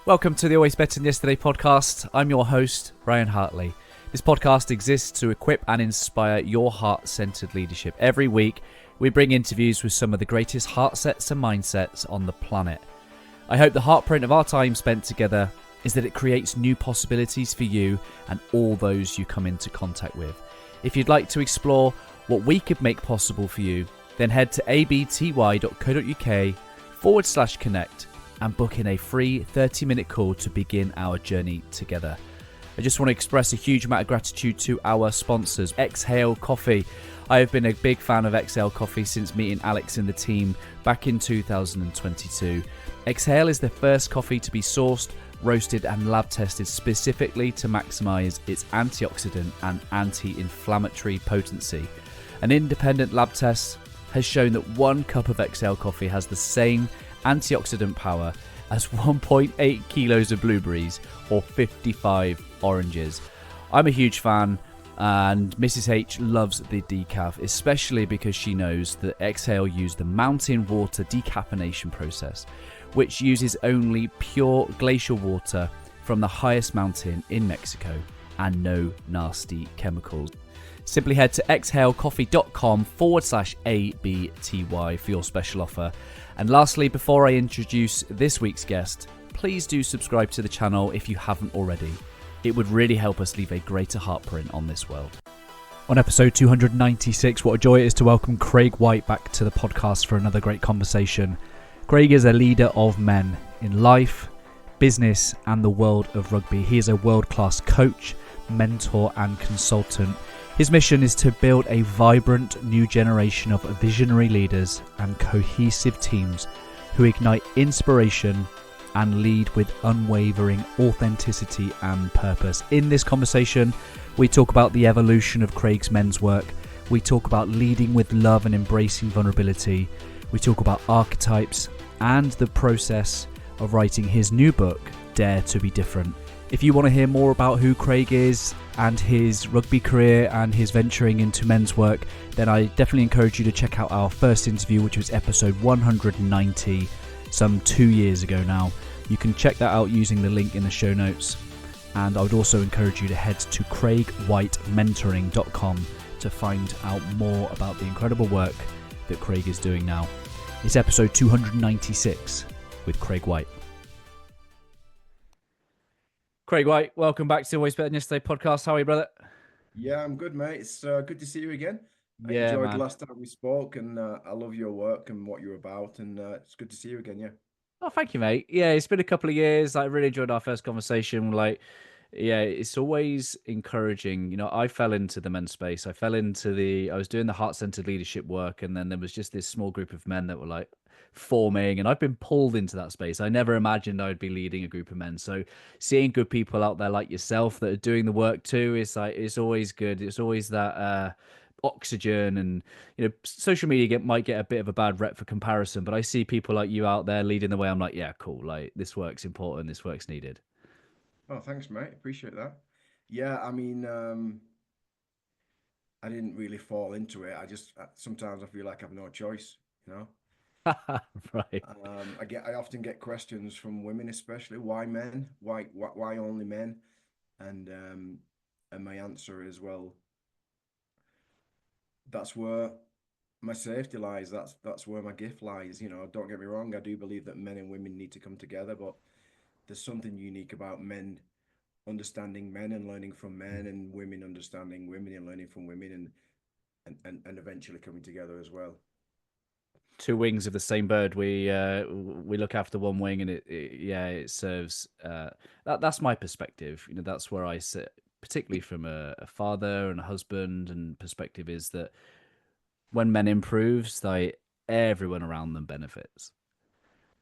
Welcome to the Always Better Than Yesterday podcast. I'm your host, Ryan Hartley. This podcast exists to equip and inspire your heart-centered leadership. Every week, we bring interviews with some of the greatest heart sets and mindsets on the planet. I hope the heartprint of our time spent together is that it creates new possibilities for you and all those you come into contact with. If you'd like to explore what we could make possible for you, then head to abty.co.uk/connect and book in a free 30-minute call to begin our journey together. I just want to express a huge amount of gratitude to our sponsors, Exhale Coffee. I have been a big fan of Exhale Coffee since meeting Alex and the team back in 2022. Exhale is the first coffee to be sourced, roasted and lab tested specifically to maximize its antioxidant and anti-inflammatory potency. An independent lab test has shown that 1 cup of Exhale Coffee has the same antioxidant power as 1.8 kilos of blueberries or 55 oranges. I'm a huge fan, and Mrs. H loves the decaf, especially because she knows that Exhale use the mountain water decaffeination process, which uses only pure glacial water from the highest mountain in Mexico and no nasty chemicals. Simply head to exhalecoffee.com/ABTY for your special offer. And lastly, before I introduce this week's guest, please do subscribe to the channel if you haven't already. It would really help us leave a greater heartprint on this world. On episode 296, what a joy it is to welcome Criag White back to the podcast for another great conversation. Criag is a leader of men in life, business, and the world of rugby. He is a world-class coach, mentor, and consultant. His mission is to build a vibrant new generation of visionary leaders and cohesive teams who ignite inspiration and lead with unwavering authenticity and purpose. In this conversation, we talk about the evolution of Criag's men's work. We talk about leading with love and embracing vulnerability. We talk about archetypes and the process of writing his new book, Dare to be Different. If you want to hear more about who Criag is and his rugby career and his venturing into men's work, then I definitely encourage you to check out our first interview, which was episode 190, some 2 years ago now. You can check that out using the link in the show notes. And I would also encourage you to head to CraigWhiteMentoring.com to find out more about the incredible work that Criag is doing now. It's episode 296 with Criag White. Criag White, welcome back to the Always Better Than Yesterday podcast. How are you, brother? Yeah, I'm good, mate. It's good to see you again. I enjoyed the last time we spoke, and I love your work and what you're about, and it's good to see you again, yeah. Oh, thank you, mate. Yeah, it's been a couple of years. I really enjoyed our first conversation. It's always encouraging. You know, I fell into the men's space. I was doing the heart-centered leadership work, and then there was just this small group of men that were like forming, and I've been pulled into that space. I never imagined I'd be leading a group of men. So seeing good people out there like yourself that are doing the work too, it's always good. It's always that oxygen. And you know, social media might get a bit of a bad rep for comparison, but I see people like you out there leading the way. I'm like, yeah, cool. Like, this work's important. This work's needed. Oh, thanks, mate. Appreciate that. Yeah, I mean, I didn't really fall into it. Sometimes I feel like I have no choice, you know. Right. I often get questions from women, especially, why men? Why only men? And my answer is, well, that's where my safety lies. That's where my gift lies. You know, don't get me wrong. I do believe that men and women need to come together, but there's something unique about men understanding men and learning from men, and women understanding women and learning from women, and eventually coming together as well. Two wings of the same bird. We look after one wing, and it serves. That's my perspective. You know, that's where I sit, particularly from a father and a husband, and perspective is that when men improves, like, everyone around them benefits.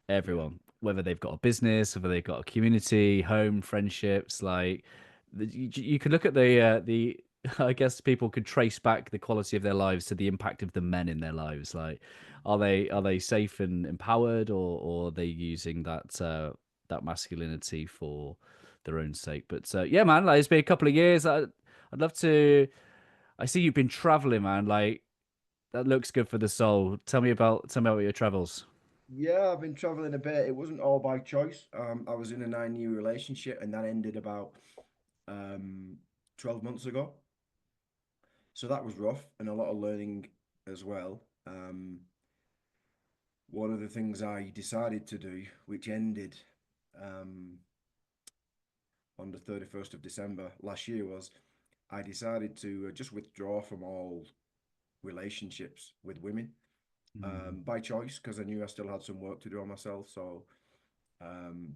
Everyone, whether they've got a business, whether they've got a community, home, friendships, like, you can look at the I guess people could trace back the quality of their lives to the impact of the men in their lives. Like, are they safe and empowered, or are they using that masculinity for their own sake? But yeah, man, like, it's been a couple of years. I'd love to. I see you've been traveling, man. Like, that looks good for the soul. Tell me about your travels. Yeah, I've been traveling a bit. It wasn't all by choice. I was in a 9-year relationship and that ended about um 12 months ago. So that was rough and a lot of learning as well. One of the things I decided to do, which ended um on the 31st of December last year, was I decided to just withdraw from all relationships with women Mm. by choice because I knew I still had some work to do on myself. So um,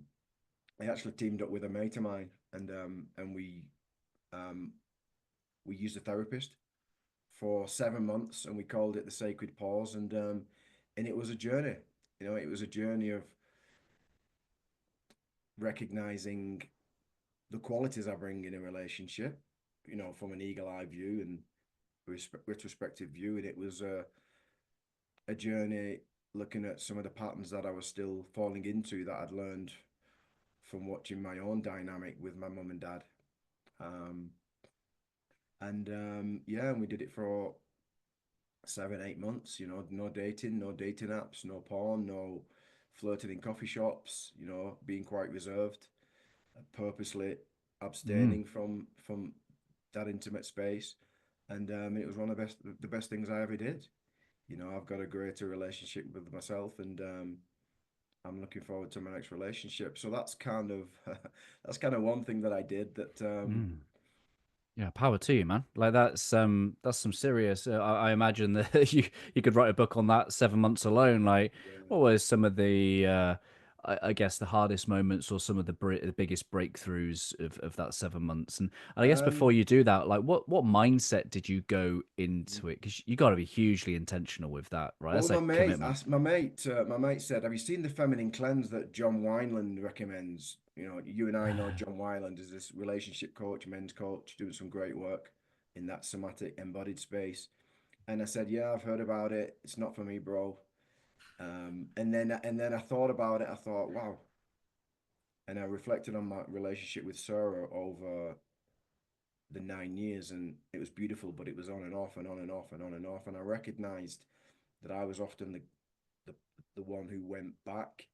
I actually teamed up with a mate of mine, and um, we used a therapist for 7 months, and we called it the Sacred Pause, and it was a journey. You know, it was a journey of recognizing the qualities I bring in a relationship. You know, from an eagle eye view and retrospective view, and it was a journey looking at some of the patterns that I was still falling into that I'd learned from watching my own dynamic with my mum and dad. Um, and yeah, and we did it for 7, 8 months. You know, no dating, no dating apps, no porn, no flirting in coffee shops. You know, being quite reserved, purposely Mm. abstaining from that intimate space, and it was one of the best things I ever did. You know, I've got a greater relationship with myself, and I'm looking forward to my next relationship. So that's kind of that's kind of one thing that I did that Mm. Yeah, power to you, man. Like that's some serious. I imagine that you could write a book on that 7 months alone. Like, yeah. what was some of the I guess the hardest moments or some of the biggest breakthroughs of that 7 months? And I guess before Um you do that, like what mindset did you go into it? Because you got to be hugely intentional with that, right? well, That's like commitment. my mate said, "Have you seen the feminine cleanse that John Wineland recommends?" You know, you and I know John Wineland is this relationship coach, men's coach, doing some great work in that somatic embodied space. And I said, "Yeah, I've heard about it. It's not for me, bro." And then I thought about it. I thought, wow. And I reflected on my relationship with Sarah over the 9 years, and it was beautiful, but it was on and off and on and off and on and off. And I recognized that I was often the, the one who went back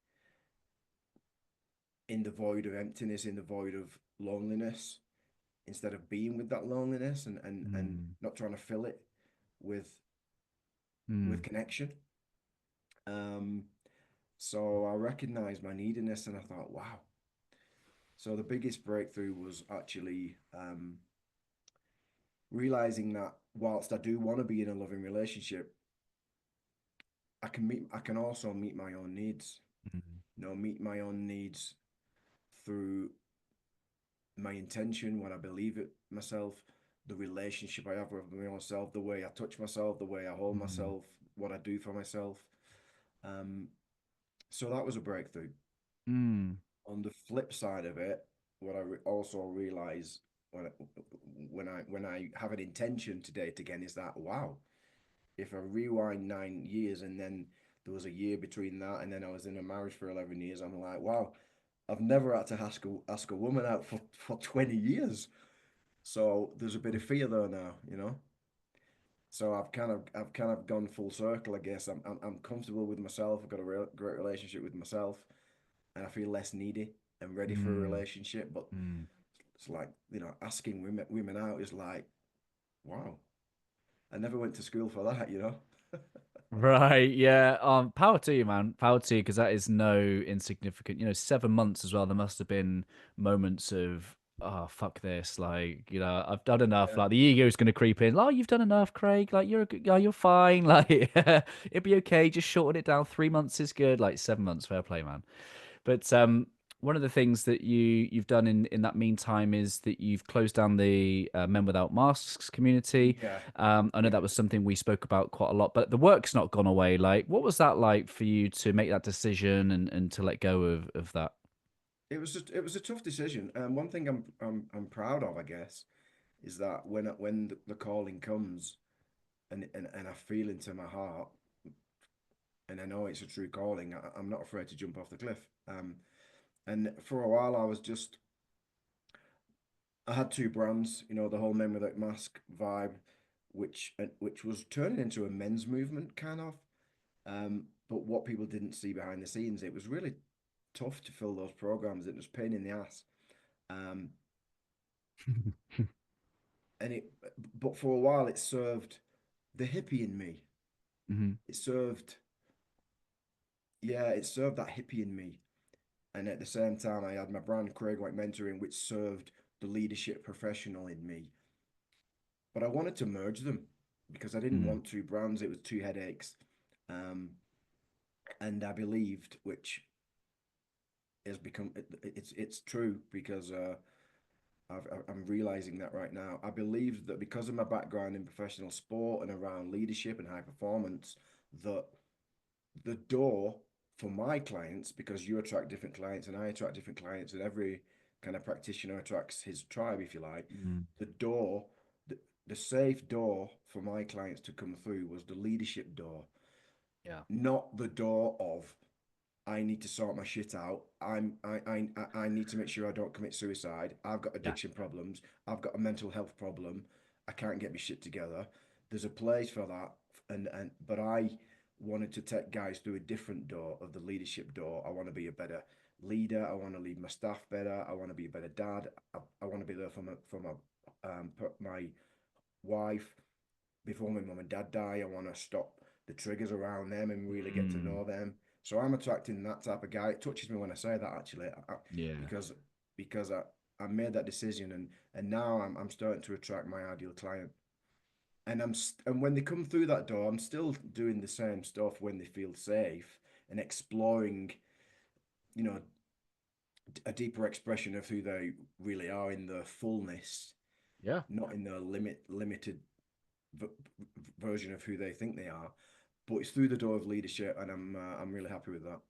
in the void of emptiness, in the void of loneliness, instead of being with that loneliness and Mm, not trying to fill it with mm, connection. Um, so I recognized my neediness, and I thought, wow. So the biggest breakthrough was actually realizing that whilst I do want to be in a loving relationship, I can also meet my own needs. mm, You know, meet my own needs through my intention, what I believe it myself, the relationship I have with my own self, the way I touch myself, the way I hold mm, myself, what I do for myself. Um, so that was a breakthrough. mm, On the flip side of it, what I also realize when when I have an intention to date again is that wow, if I rewind 9 years and then there was a year between that and then I was in a marriage for 11 years, I'm like, wow, I've never had to ask a woman out for 20 years. So there's a bit of fear there now, you know. So I've kind of gone full circle, I guess. I'm comfortable with myself. I've got a great relationship with myself, and I feel less needy and ready for a mm, relationship. But mm. it's like, you know, asking women out is like, wow, I never went to school for that, you know. Right, yeah. Power to you, man. Power to you, because that is no insignificant. 7 months as well. There must have been moments of, oh, fuck this. Like, I've done enough. Yeah. Like the ego's gonna creep in. Oh, you've done enough, Craig. Like you're a good guy. You're fine. Like it'd be okay. Just shorten it down. 3 months is good. Like 7 months, fair play, man. But one of the things that you've done in that meantime is that you've closed down the Men Without Masks community. Yeah. I know Yeah. that was something we spoke about quite a lot, but the work's not gone away. Like, what was that like for you to make that decision and to let go of that? It was a tough decision. And one thing I'm proud of, I guess, is that when the calling comes and I feel into my heart and I know it's a true calling, I'm not afraid to jump off the cliff. And for a while I had two brands, you know, the whole Men Without Mask vibe, which was turning into a men's movement kind of. but what people didn't see behind the scenes, it was really tough to fill those programs. It was pain in the ass. Um, and it, but for a while, it served the hippie in me. Hmm. It served, yeah, it served that hippie in me. And at the same time, I had my brand, Criag Mentoring, which served the leadership professional in me. But I wanted to merge them because I didn't Mm. want two brands. It was two headaches. Um, and I believed, which has become, it's true because I'm realizing that right now. I believe that because of my background in professional sport and around leadership and high performance, that the door for my clients, because you attract different clients and I attract different clients, and every kind of practitioner attracts his tribe, if you like, Mm. the door, the, the safe door for my clients to come through was the leadership door, Yeah. not the door of I need to sort my shit out. I need to make sure I don't commit suicide. I've got Yeah. addiction problems. I've got a mental health problem. I can't get my shit together. There's a place for that, and but I wanted to take guys through a different door of the leadership door. I want to be a better leader. I want to lead my staff better. I want to be a better dad. I want to be there for my wife before my mum and dad die. I want to stop the triggers around them and really get to Mm. know them. So I'm attracting that type of guy. It touches me when I say that actually, Yeah. because because I made that decision and now I'm starting to attract my ideal client. And and when they come through that door, I'm still doing the same stuff when they feel safe and exploring, you know, a deeper expression of who they really are in their fullness, Yeah. not in their limited v- version of who they think they are. But it's through the door of leadership, and I'm really happy with that.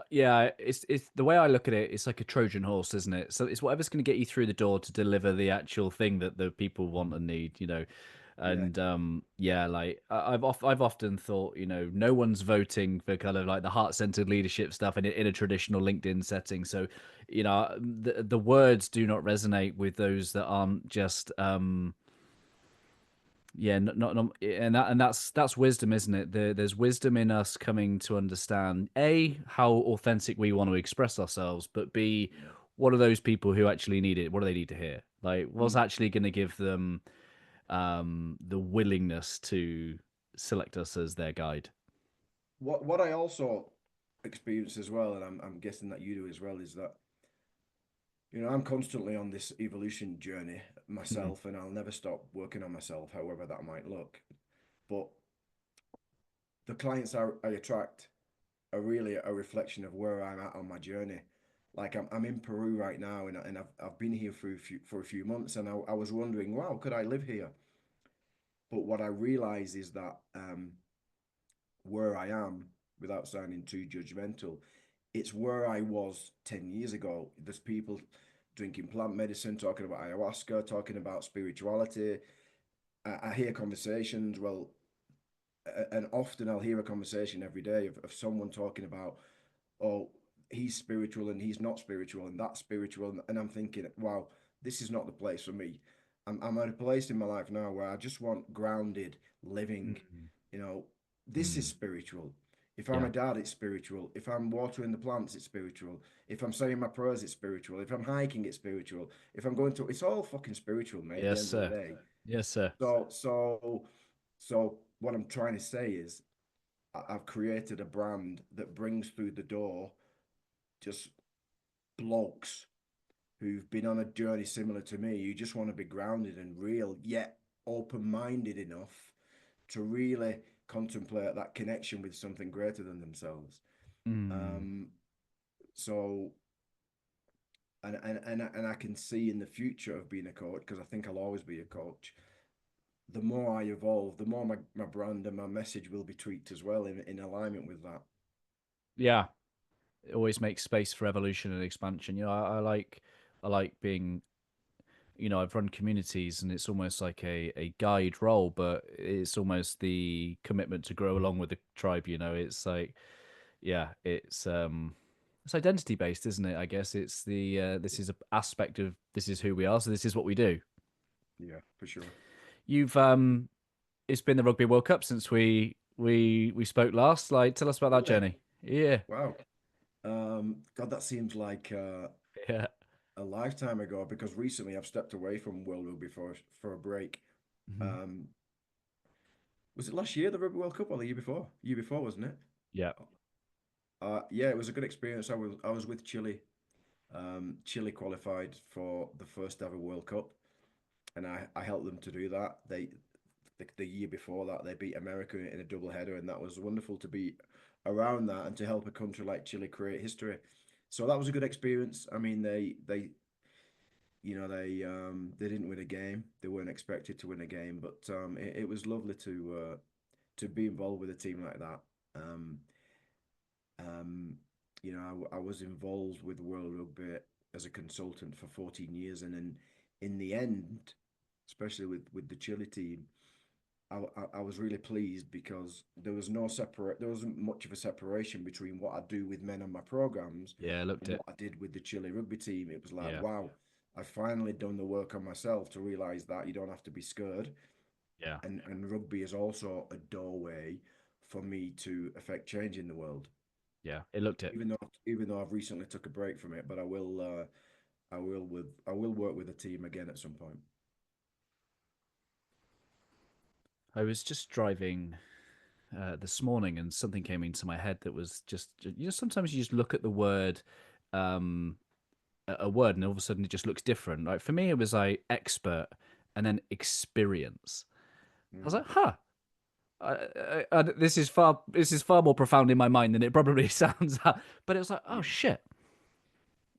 Yeah, it's the way I look at it. It's like a Trojan horse, isn't it? So it's whatever's going to get you through the door to deliver the actual thing that the people want and need, you know. Yeah, And yeah, like I've often thought, you know, no one's voting for kind of like the heart-centered leadership stuff in a traditional LinkedIn setting. So, you know, the words do not resonate with those that aren't just yeah, not and that's wisdom, isn't it? There's wisdom in us coming to understand A, how authentic we want to express ourselves, but B, yeah. what are those people who actually need it? What do they need to hear? Like, what's Mm. actually going to give them the willingness to select us as their guide? What I also experience as well, and I'm guessing that you do as well, is that I'm constantly on this evolution journey Mhm. myself, and I'll never stop working on myself, however that might look. But the clients I attract are really a reflection of where I'm at on my journey. Like I'm in Peru right now, and I've been here for a few months, and I was wondering, wow, could I live here? But what I realize is that where I am, without sounding too judgmental, it's where I was 10 years ago. There's people drinking plant medicine, talking about ayahuasca, talking about spirituality. I hear conversations. Well, and often I'll hear a conversation every day of someone talking about, oh, he's spiritual and he's not spiritual and that's spiritual. And I'm thinking, wow, this is not the place for me. I'm at a place in my life now where I just want grounded living. Mm. You know, this is Mm. spiritual. If I'm Yeah. a dad, it's spiritual. If I'm watering the plants, it's spiritual. If I'm saying my prayers, it's spiritual. If I'm hiking, it's spiritual. If I'm going to, it's all fucking spiritual, mate, at the Yes, end of the sir. day. Yes, sir. So what I'm trying to say is I've created a brand that brings through the door just blokes who've been on a journey similar to me. You just want to be grounded and real, yet open-minded enough to really contemplate that connection with something greater than themselves. Mm. Um, so and I can see in the future of being a coach, because I think I'll always be a coach. The more I evolve, the more my brand and my message will be tweaked as well in alignment with that. Yeah. It always makes space for evolution and expansion. You know, I like being, you know, I've run communities and it's almost like a guide role, but it's almost the commitment to grow along with the tribe, you know. It's like, yeah, it's identity based, isn't it? I guess it's the this is an aspect of this is who we are, so this is what we do. Yeah, for sure. You've it's been the Rugby World Cup since we we spoke last. Like, tell us about that Really? journey. Yeah, Wow. God, that seems like yeah. a lifetime ago because recently I've stepped away from World Rugby for a break. Mhm. Um, was it last year the Rugby World Cup or the year before? Year before, wasn't it? Yeah. Yeah, it was a good experience. I was with Chile. Chile qualified for the first ever World Cup, and I helped them to do that. The year before that they beat America in a double header, and that was wonderful to be around that and to help a country like Chile create history. So that was a good experience. I mean, they didn't win a game. They weren't expected to win a game, but it was lovely to be involved with a team like that. Um, um, I was involved with World Rugby as a consultant for 14 years, and then in the end, especially with the Chile team, I was really pleased because there wasn't much of a separation between what I do with men on my programs Yeah, looked and what it. I did with the Chile rugby team. It was like, Yeah, wow, I finally done the work on myself to realize that you don't have to be scared. yeah, And rugby is also a doorway for me to affect change in the world. yeah. It looked it. Even though I've recently took a break from it, but I will work with a team again at some point. I was just driving this morning, and something came into my head that was just sometimes you just look at the word, um, a word, and all of a sudden it just looks different. Like for me, it was like expert, and then experience. I was Mm, like, huh. This is far more profound in my mind than it probably sounds. But it was like, oh yeah, shit,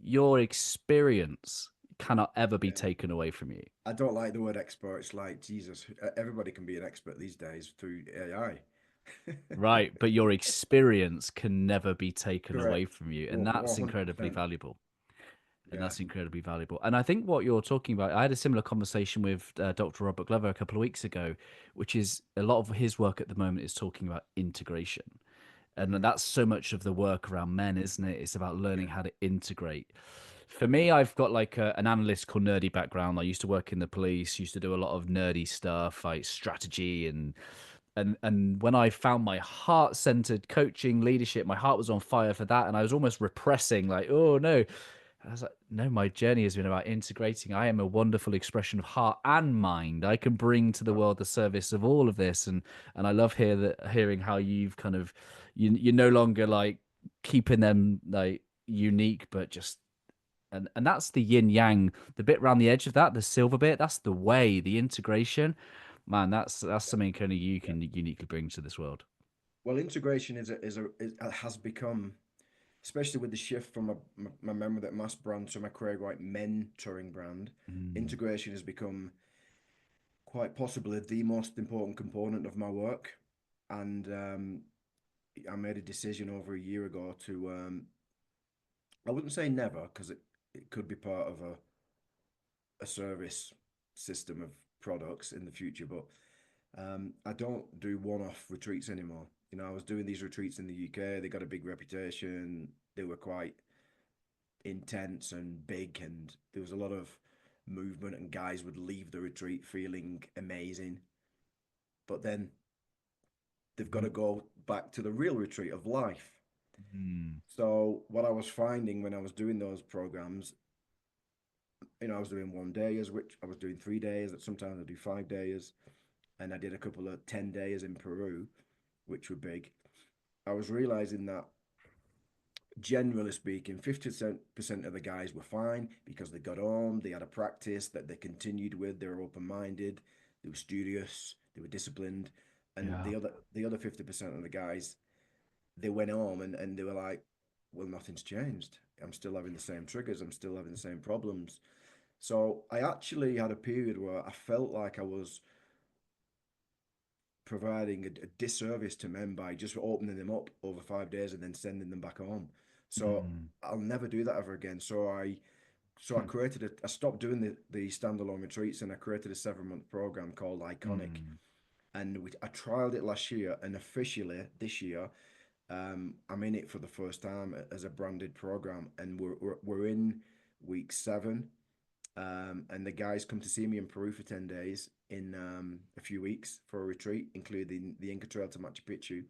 your experience cannot ever be yeah. taken away from you. I don't like the word expert. It's like Jesus. Everybody can be an expert these days through AI. Right, but your experience can never be taken away Correct. from you, and One that's hundred incredibly percent. valuable. And Yeah. that's incredibly valuable. And I think what you're talking about, I had a similar conversation with Dr. Robert Glover a couple of weeks ago, which is a lot of his work at the moment is talking about integration. And Hmm. that's so much of the work around men, isn't it? It's about learning Yeah. how to integrate. For me, I've got like an analytical nerdy background. I used to work in the police, used to do a lot of nerdy stuff, like strategy and when I found my heart-centered coaching leadership, my heart was on fire for that, and I was almost repressing, like, oh no. I was like, no, my journey has been about integrating. I am a wonderful expression of heart and mind. I can bring to the world the service of all of this, and I love hearing how you've kind of you're no longer like keeping them like unique, but just and that's the yin yang, the bit around the edge of that, the silver bit. That's the way, the integration. Man, that's something only you Yeah. can uniquely bring to this world. Well, integration has become, especially with the shift from my memory that mass brand to my Craig White mentoring brand. Mm, Integration has become quite possibly the most important component of my work, and I made a decision over a year ago to I wouldn't say never because it could be part of a service system of products in the future, but I don't do one-off retreats anymore. I was doing these retreats in the UK. They got a big reputation. They were quite intense and big, and there was a lot of movement, and guys would leave the retreat feeling amazing. But then they've got mhm, to go back to the real retreat of life. mm, So what I was finding when I was doing those programs, I was doing 1 days, which I was doing 3 days. Sometimes I do 5 days, and I did a couple of 10 days in Peru, which were big. I was realizing that generally speaking, 50% of the guys were fine because they got on, they had a practice that they continued with, they were open-minded, they were studious, they were disciplined. And yeah. the other 50% of the guys, they went home and they were like, well, nothing's changed. I'm still having the same triggers, I'm still having the same problems. So I actually had a period where I felt like I was providing a disservice to men by just opening them up over 5 days and then sending them back home. So Mm, I'll never do that ever again. So I hmm, created I stopped doing the standalone retreats, and I created a 7-month program called Iconic. mm, And I trialed it last year, and officially this year, I'm in it for the first time as a branded program, and we're in week 7. And the guys come to see me in Peru for 10 days in a few weeks for a retreat, including the Inca Trail to Machu Picchu.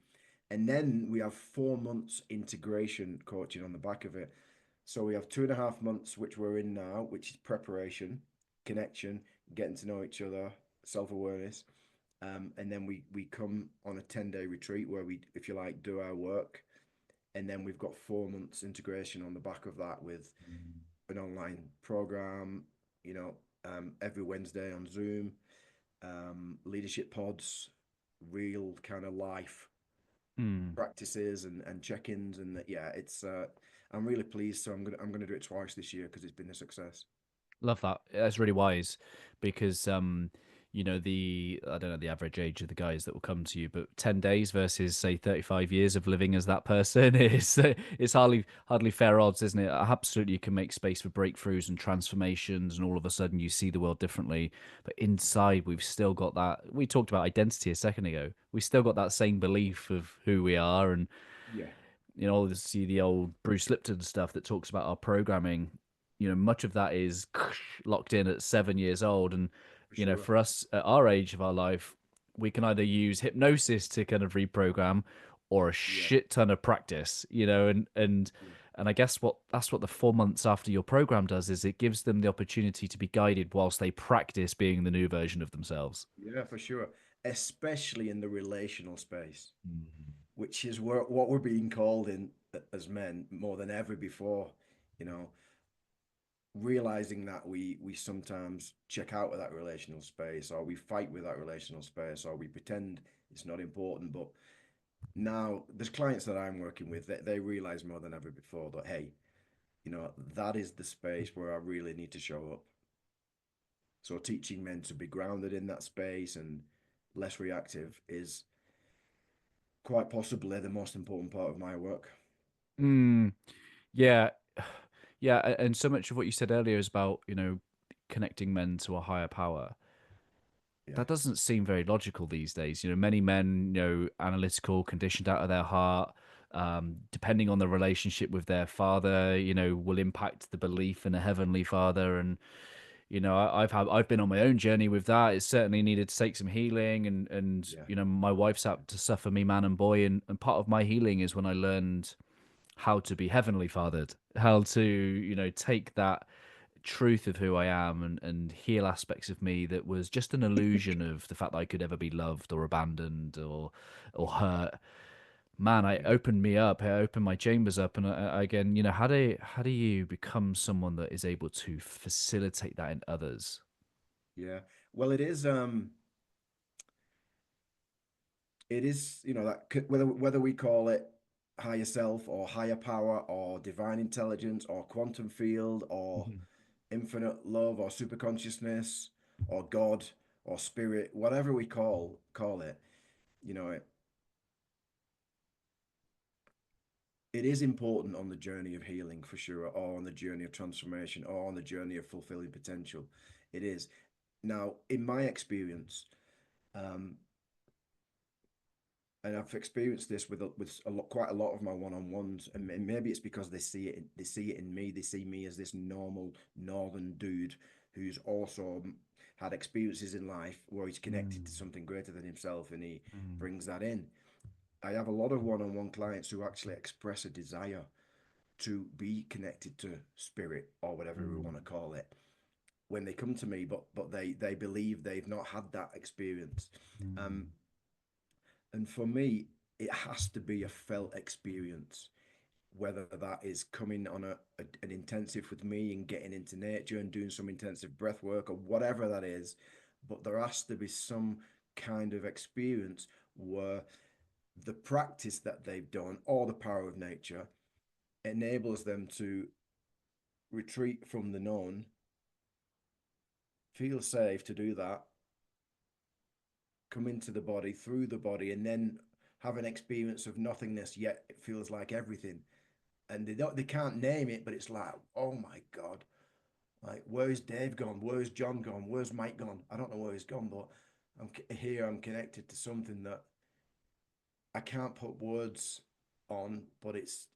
And then we have 4 months integration coaching on the back of it. So we have 2.5 months, which we're in now, which is preparation, connection, getting to know each other, self-awareness. And then we come on a 10-day retreat where we, if you like, do our work. And then we've got 4 months integration on the back of that with an online program, every Wednesday on Zoom, leadership pods, real kind of life Mm. practices and check-ins, and yeah, it's I'm really pleased. So I'm gonna do it twice this year because it's been a success. Love that. That's really wise because the I don't know the average age of the guys that will come to you, but 10 days versus say 35 years of living as that person is it's hardly fair odds, isn't it? Absolutely, you can make space for breakthroughs and transformations, and all of a sudden you see the world differently. But inside, we've still got that. We talked about identity a second ago. We still got that same belief of who we are, and Yeah, see the old Bruce Lipton stuff that talks about our programming. Much of that is locked in at 7 years old. And, for sure. for us at our age of our life, we can either use hypnosis to kind of reprogram or a Yeah, shit ton of practice, yeah, and I guess that's what the 4 months after your program does is it gives them the opportunity to be guided whilst they practice being the new version of themselves. yeah, for sure. Especially in the relational space, Mm. which is what we're being called in as men more than ever before. You know, realizing that we sometimes check out of that relational space, or we fight with that relational space, or we pretend it's not important. But now there's clients that I'm working with that they realize more than ever before that, hey, that is the space where I really need to show up. So teaching men to be grounded in that space and less reactive is quite possibly the most important part of my work. Mm. Yeah, yeah, and so much of what you said earlier is about, connecting men to a higher power. Yeah, That doesn't seem very logical these days. Many men, analytical, conditioned out of their heart, depending on the relationship with their father, will impact the belief in a heavenly father. And, I've been on my own journey with that. It certainly needed to take some healing, and yeah, my wife's yeah, out to suffer me man and boy, and part of my healing is when I learned how to be heavenly fathered, how to, take that truth of who I am and heal aspects of me that was just an illusion of the fact that I could ever be loved or abandoned or hurt. Man, I yeah, opened me up. I opened my chambers up, and again, how do you become someone that is able to facilitate that in others? yeah. Well, it is that whether we call it higher self or higher power or divine intelligence or quantum field or Mhm. infinite love or super consciousness or God or spirit, whatever we call it, you know, it is important on the journey of healing for sure, or on the journey of transformation, or on the journey of fulfilling potential. It is. Now, in my experience, um, and I've experienced this with quite a lot of my one-on-ones, and maybe it's because they see it in me. They see me as this normal northern dude who's also had experiences in life where he's connected to Mm, something greater than himself, and he mm, brings that in. I have a lot of one-on-one clients who actually express a desire to be connected to spirit or whatever we mm, want to call it when they come to me, but they believe they've not had that experience. Um, mm, and for me, it has to be a felt experience, whether that is coming on an intensive with me and getting into nature and doing some intensive breath work or whatever that is. But there has to be some kind of experience where the practice that they've done or the power of nature enables them to retreat from the known, feel safe to do that, come into the body, through the body, and then have an experience of nothingness, yet it feels like everything. And they can't name it, but it's like, oh my God, like where's Dave gone? Where's John gone? Where's Mike gone? I don't know where he's gone, but I'm connected to something that I can't put words on, but it's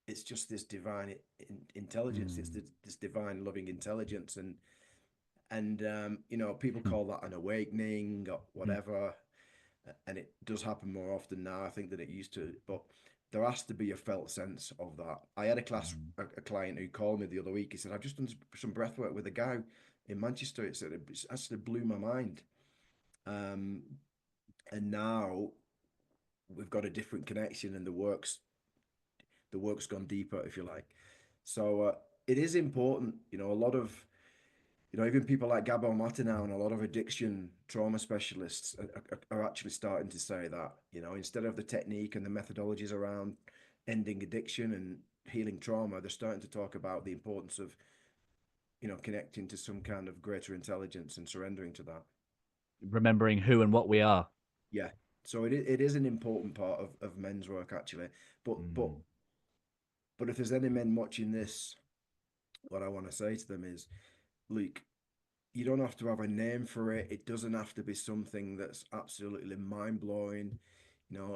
it's just this divine intelligence. It's Mm, this divine loving intelligence, and you know, people call that an awakening or whatever, and it does happen more often now, I think, than it used to. But there has to be a felt sense of that. I had a client who called me the other week. He said, "I've just done some breath work with a guy in Manchester." It said it actually blew my mind. Um, and now we've got a different connection, and the work's gone deeper, if you like. So it is important, you know. A lot of even people like Gabor Mata now and a lot of addiction trauma specialists are actually starting to say that, instead of the technique and the methodologies around ending addiction and healing trauma, they're starting to talk about the importance of, connecting to some kind of greater intelligence and surrendering to that. remembering who and what we are. Yeah. So it is an important part of men's work, actually. But but Mm. but if there's any men watching this, what I want to say to them is, look, you don't have to have a name for it. It doesn't have to be something that's absolutely mind blowing.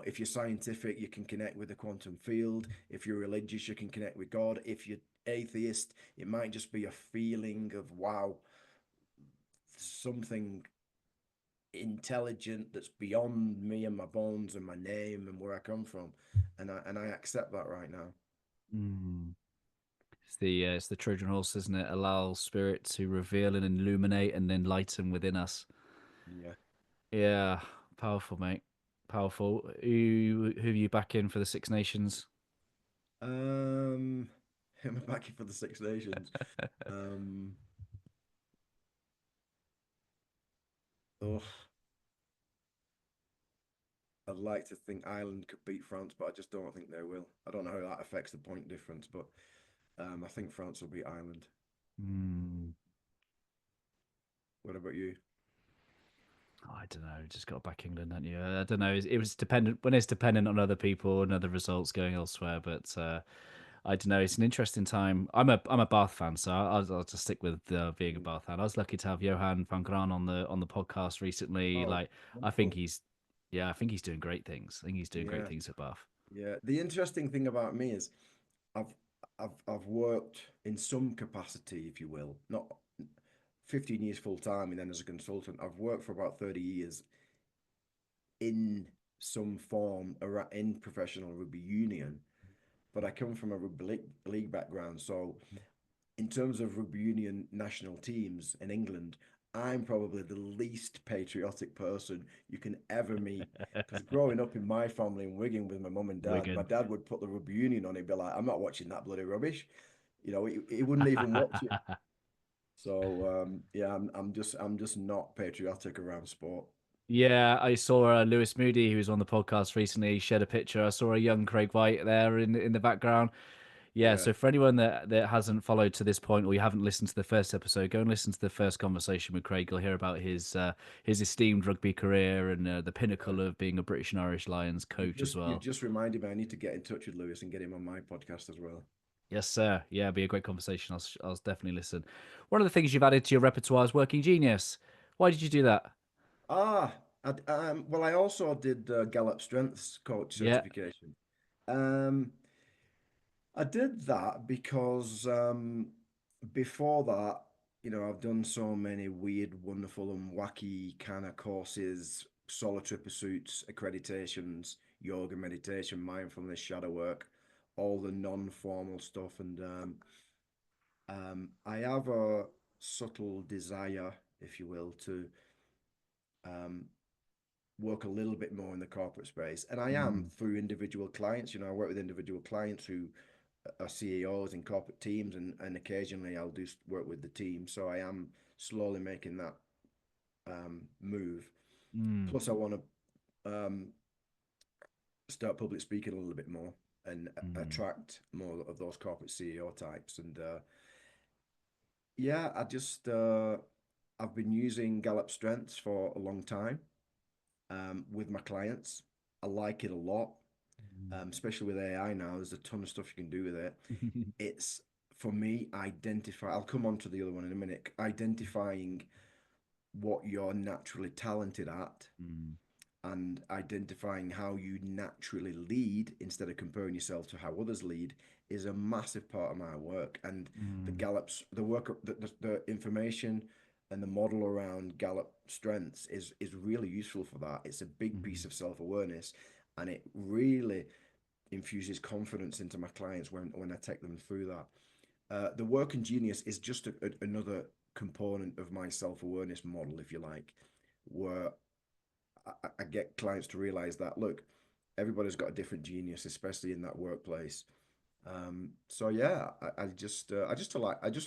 If you're scientific, you can connect with the quantum field. If you're religious, you can connect with God. If you're atheist, it might just be a feeling of, wow, something intelligent that's beyond me and my bones and my name and where I come from. And I accept that right now. Mm. It's the Trojan horse, isn't it? Allow spirit to reveal and illuminate and enlighten within us. Yeah. Yeah, powerful, mate. Powerful. Who are you back in for the Six Nations? Um, am I back in for the Six Nations? Um, oh, I'd like to think Ireland could beat France, but I just don't think they will. I don't know how that affects the point difference, but I think France will beat Ireland. Hmm. What about you? I don't know. Just got back England, don't you? I don't know. It was dependent when it's dependent on other people and other results going elsewhere. But I don't know. It's an interesting time. I'm a Bath fan, so I'll just stick with being a Mm. Bath fan. I was lucky to have Johan van Graan on the podcast recently. Oh, Like I think wonderful. he's, yeah, I think he's doing great things. I think he's doing great Yeah, things at Bath. yeah. The interesting thing about me is I've I've worked in some capacity, if you will, not 15 years full time, and then as a consultant, I've worked for about 30 years in some form in professional rugby union, but I come from a rugby league background. So, in terms of rugby union national teams in England, I'm probably the least patriotic person you can ever meet. Because growing up in my family in Wigan with my mum and dad, my Wigan. dad would put the rugby union on. He'd be like, "I'm not watching that bloody rubbish." He wouldn't even watch it. So yeah, I'm just not patriotic around sport. Yeah, I saw Lewis Moody, who was on the podcast recently, shed a picture. I saw a young Craig White there in the background. Yeah, Yeah, so for anyone that hasn't followed to this point or you haven't listened to the first episode, go and listen to the first conversation with Craig. You'll hear about his esteemed rugby career and the yeah. pinnacle of being a British and Irish Lions You've coach as just you've well. just reminded me I need to get in touch with Lewis and get him on my podcast as well. Yes, sir. Yeah, it'll be a great conversation. I'll definitely listen. One of the things you've added to your repertoire is Working Genius. Why did you do that? Ah, well, I also did Gallup Strengths Coach Yeah. certification. Um, I did that because before that, I've done so many weird, wonderful, and wacky kind of courses, solitary pursuits, accreditations, yoga, meditation, mindfulness, shadow work, all the non-formal stuff. And I have a subtle desire, if you will, to um, work a little bit more in the corporate space. And I am Mm, through individual clients. I work with individual clients who are CEOs in corporate teams, and occasionally I'll do work with the team. So I am slowly making that move. mm, Plus, I want to start public speaking a little bit more and mm, attract more of those corporate CEO types. And yeah, I've been using Gallup Strengths for a long time with my clients. I like it a lot, especially with AI now. There's a ton of stuff you can do with it. mm. It's for me, I'll come on to the other one in a minute. Identifying what you're naturally talented at Mm, and identifying how you naturally lead instead of comparing yourself to how others lead is a massive part of my work, and the Mm, Gallup's the work, the information and the model around Gallup strengths is really useful for that. It's a big piece mhm. of self-awareness, and it really infuses confidence into my clients when I take them through that. The work and genius is just another component of my self-awareness model, if you like, where I get clients to realize that, look, everybody's got a different genius, especially in that workplace. So yeah, I just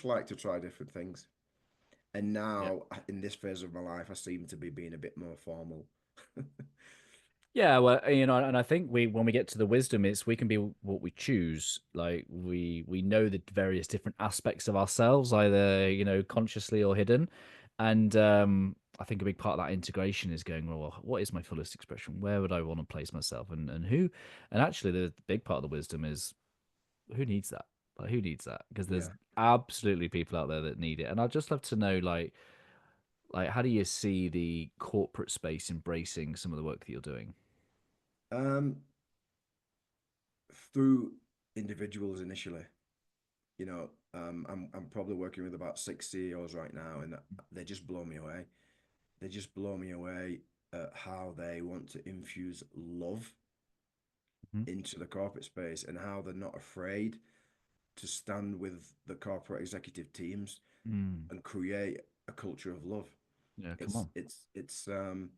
like to try different things. And Yeah. now in this phase of my life, I seem to be being a bit more formal. Yeah, well, and I think when we get to the wisdom, it's we can be what we choose. Like we know the various different aspects of ourselves, either consciously or hidden, and I think a big part of that integration is going, well, what is my fullest expression? Where would I want to place myself, and who? And actually, the big part of the wisdom is who needs that? Like who needs that? Because there's Yeah. absolutely people out there that need it, and I'd just love to know, like how do you see the corporate space embracing some of the work that you're doing? Um, through individuals initially, I'm probably working with about six CEOs right now, and they just blow me away. They just blow me away at how they want to infuse love Mhm. into the corporate space and how they're not afraid to stand with the corporate executive teams Mm. and create a culture of love. Yeah, come It's on. it's it's and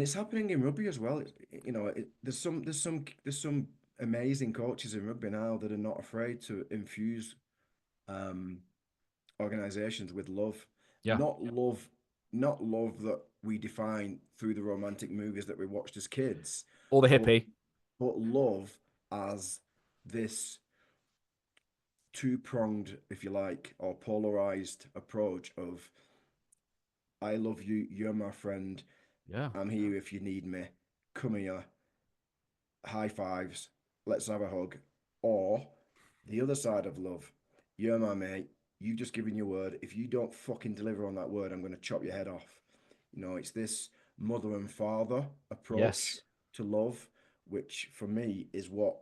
it's happening in rugby as well. There's some amazing coaches in rugby now that are not afraid to infuse um, organizations with love, Yeah. not love, not love that we define through the romantic movies that we watched as kids, Or the but hippie. love as this two-pronged, if you like, or polarized approach of I love you, you're my friend, Yeah. I'm here if you need me, come here, high fives, let's have a hug. Or the other side of love, you're my mate, you've just given your word. If you don't fucking deliver on that word, I'm going to chop your head off. It's this mother and father approach Yes. to love, which for me is what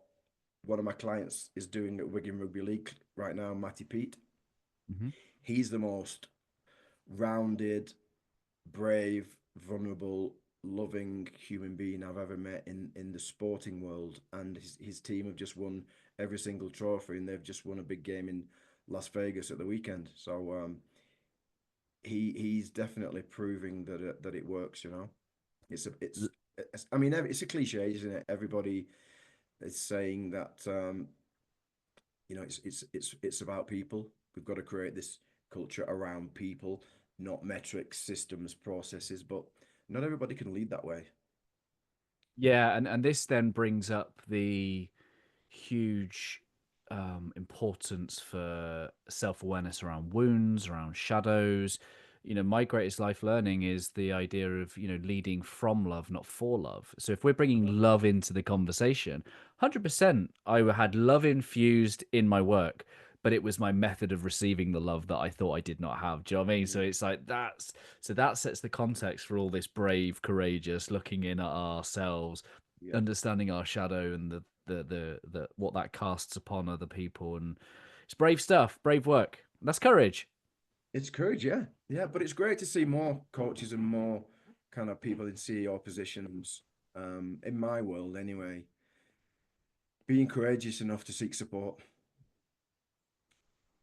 one of my clients is doing at Wigan Rugby League right now, Matty Peet. Hmm. He's the most rounded, brave, vulnerable, loving human being I've ever met in the sporting world. And his team have just won every single trophy, and they've just won a big game in Las Vegas at the weekend. So he's definitely proving that it works. It's a it's I mean it's a cliche, isn't it? Everybody is saying that it's about people. We've got to create this culture around people, not metrics, systems, processes. But not everybody can lead that way. Yeah, and this then brings up the huge importance for self-awareness around wounds, around shadows. My greatest life learning is the idea of leading from love, not for love. So if we're bringing love into the conversation, 100% I had love infused in my work, but it was my method of receiving the love that I thought I did not have. Do you know what I mean? So Mm, it's like that sets the context for all this brave, courageous looking in at ourselves, yeah, understanding our shadow and the what that casts upon other people. And it's brave stuff, brave work. That's courage. it's courage. Yeah, yeah. But it's great to see more coaches and more kind of people in CEO positions. In my world, anyway, being courageous enough to seek support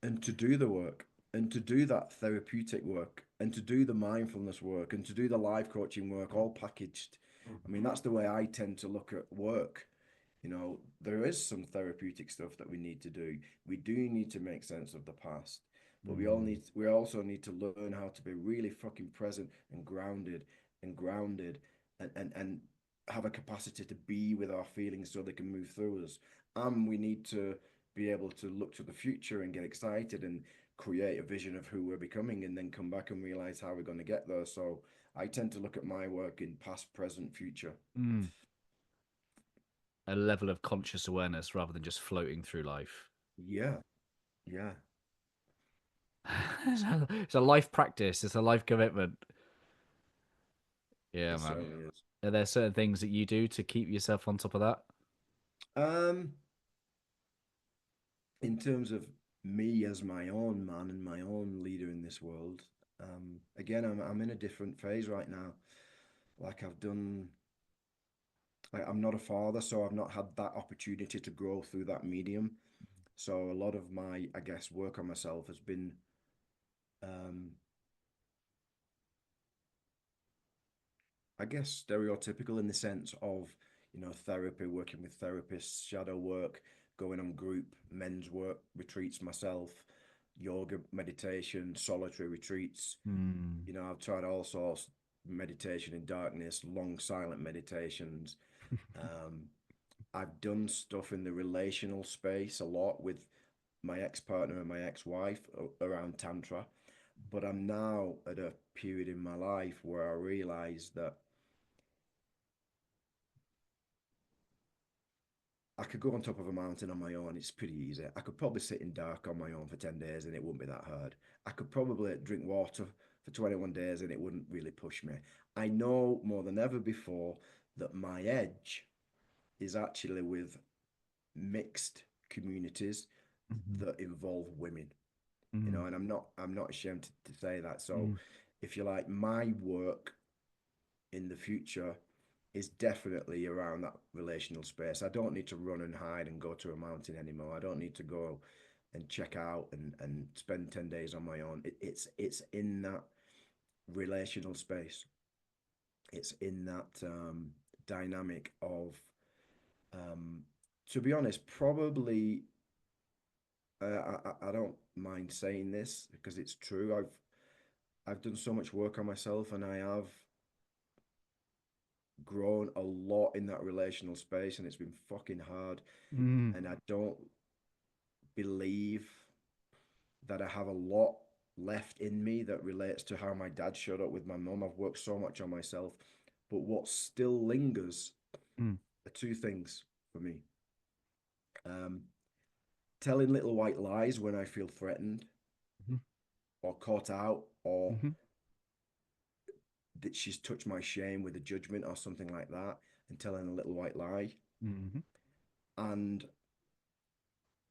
and to do the work and to do that therapeutic work and to do the mindfulness work and to do the life coaching work all packaged. I mean, that's the way I tend to look at work. There is some therapeutic stuff that we need to do. We do need to make sense of the past, but Mm, we also need to learn how to be really fucking present and grounded and have a capacity to be with our feelings so they can move through us. And we need to be able to look to the future and get excited and create a vision of who we're becoming and then come back and realize how we're going to get there. So I tend to look at my work in past, present, future. mm. A level of conscious awareness rather than just floating through life. Yeah, yeah, It's a life practice. It's a life commitment. Yeah, it man. certainly is. Are there certain things that you do to keep yourself on top of that? Um, in terms of me as my own man and my own leader in this world, again, I'm in a different phase right now. Like I've done, I'm not a father, so I've not had that opportunity to grow through that medium. So a lot of my, I guess, work on myself has been, um, I guess, stereotypical in the sense of, therapy, working with therapists, shadow work, going on group men's work retreats myself, yoga, meditation, solitary retreats. Mm. I've tried all sorts, meditation in darkness, long silent meditations. Um, I've done stuff in the relational space a lot with my ex-partner and my ex-wife around tantra, but I'm now at a period in my life where I realize that I could go on top of a mountain on my own. It's pretty easy. I could probably sit in dark on my own for 10 days and it wouldn't be that hard. I could probably drink water for 21 days and it wouldn't really push me. I know more than ever before that my edge is actually with mixed communities Mhm. that involve women. Mm. And I'm not ashamed to say that. So Mm. if you like, my work in the future is definitely around that relational space. I don't need to run and hide and go to a mountain anymore. I don't need to go and check out and spend 10 days on my own. It's in that relational space. It's in that dynamic of, um, to be honest, probably I don't mind saying this because it's true. I've done so much work on myself and I have grown a lot in that relational space and it's been fucking hard. Mm. And I don't believe that I have a lot left in me that relates to how my dad showed up with my mum. I've worked so much on myself. But what still lingers Mm. are two things for me. Um, Telling little white lies when I feel threatened Mhm. or caught out or Mhm. that she's touched my shame with a judgment or something like that and telling a little white lie Mhm. and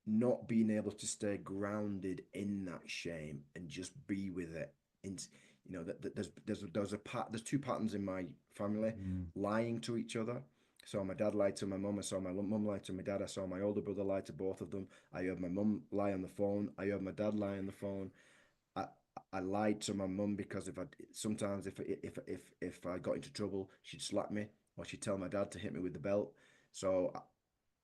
not being able to stay grounded in that shame and just be with it. And that there's two patterns in my family: Mm. lying to each other. So my dad lied to my mum. I saw my mum lie to my dad. I saw my older brother lie to both of them. I heard my mum lie on the phone. I heard my dad lie on the phone. I I lied to my mum because if I sometimes if I got into trouble, she'd slap me or she'd tell my dad to hit me with the belt. So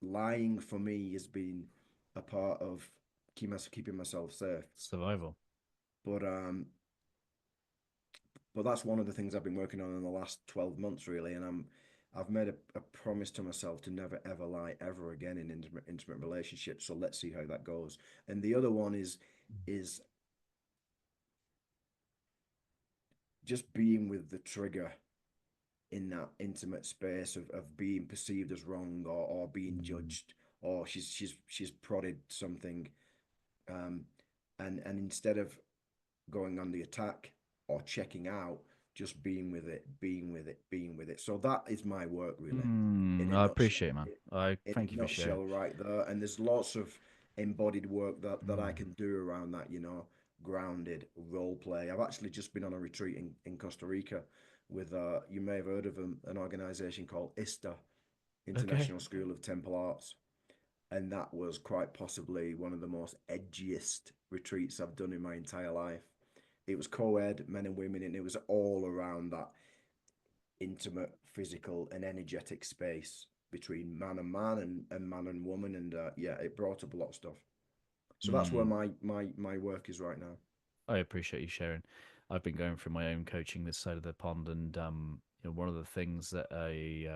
lying for me has been a part of keeping myself safe. Survival. But um, but that's one of the things I've been working on in the last 12 months really, and I've made a promise to myself to never ever lie ever again in intimate relationships. So let's see how that goes. And the other one is just being with the trigger in that intimate space of being perceived as wrong or being Mm. judged or she's prodded something, um, and instead of going on the attack or checking out, just being with it, being with it, being with it. So that is my work really, in Mm. a I nutshell. appreciate it, man. I In thank a you for sharing. nutshell, right there. And there's lots of embodied work that I Mm. can do around that, grounded role play. I've actually just been on a retreat in Costa Rica with you may have heard of an organization called ISTA, Okay. International School of Temple Arts. And that was quite possibly one of the most edgiest retreats I've done in my entire life. It was co-ed, men and women, and it was all around that intimate, physical, and energetic space between man and man and man and woman. And yeah, it brought up a lot of stuff. So that's where Mm. my work is right now. I appreciate you sharing. I've been going through my own coaching this side of the pond, and one of the things that I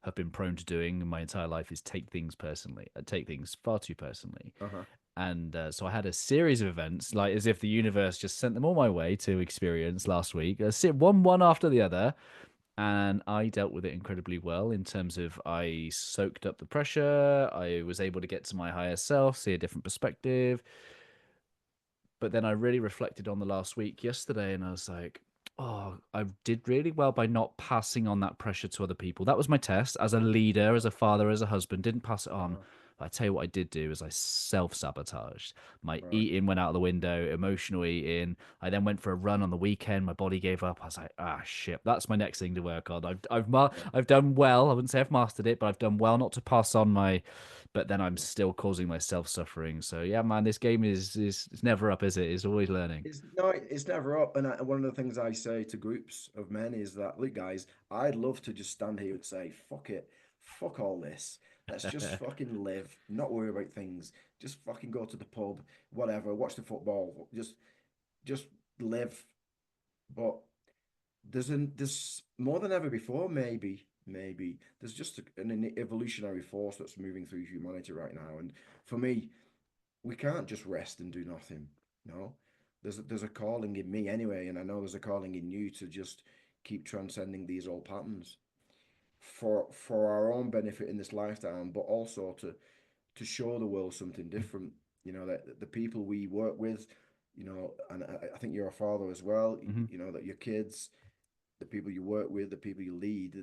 have been prone to doing in my entire life is take things personally. I take things far too personally, Uh-huh. and so I had a series of events, like as if the universe just sent them all my way to experience last week, one after the other, and I dealt with it incredibly well in terms of I soaked up the pressure. I was able to get to my higher self, see a different perspective, but then I really reflected on the last week yesterday and I was like, oh, I did really well by not passing on that pressure to other people. That was my test as a leader, as a father, as a husband, didn't pass it on. Uh-huh. But I tell you what I did do is I self-sabotaged. My Right. eating went out the window, emotional eating. I then went for a run on the weekend. My body gave up. I was like, ah, shit. That's my next thing to work on. Yeah. I've done well. I wouldn't say I've mastered it, but I've done well not to pass on my. But then I'm Yeah. still causing myself suffering. So yeah, man, this game is it's never up, is it? It's always learning. It's no, it's never up. And one of the things I say to groups of men is that, look, guys, I'd love to just stand here and say, fuck it, fuck all this. Let's just fucking live, not worry about things. Just fucking go to the pub, whatever, watch the football, just live. But there's more than ever before, maybe. There's just an evolutionary force that's moving through humanity right now. And for me, we can't just rest and do nothing. No, there's a calling in me anyway, and I know there's a calling in you to just keep transcending these old patterns for our own benefit in this lifetime, but also to show the world something different. You know, that the people we work with, you know, and I think you're a father as well. Hmm. You know that your kids, the people you work with, the people you lead,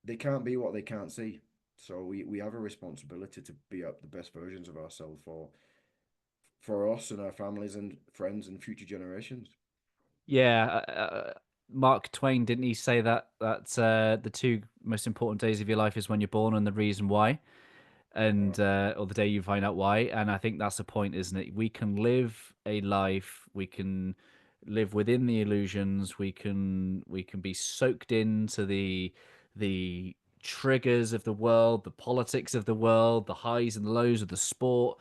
they can't be what they can't see. So we have a responsibility to be up the best versions of ourselves for us and our families and friends and future generations. Yeah, Mark Twain, didn't he say that the two most important days of your life is when you're born and the reason why, Wow. and or the day you find out why. And I think that's the point, isn't it? We can live a life, we can live within the illusions, we can be soaked into the triggers of the world, the politics of the world, the highs and lows of the sport,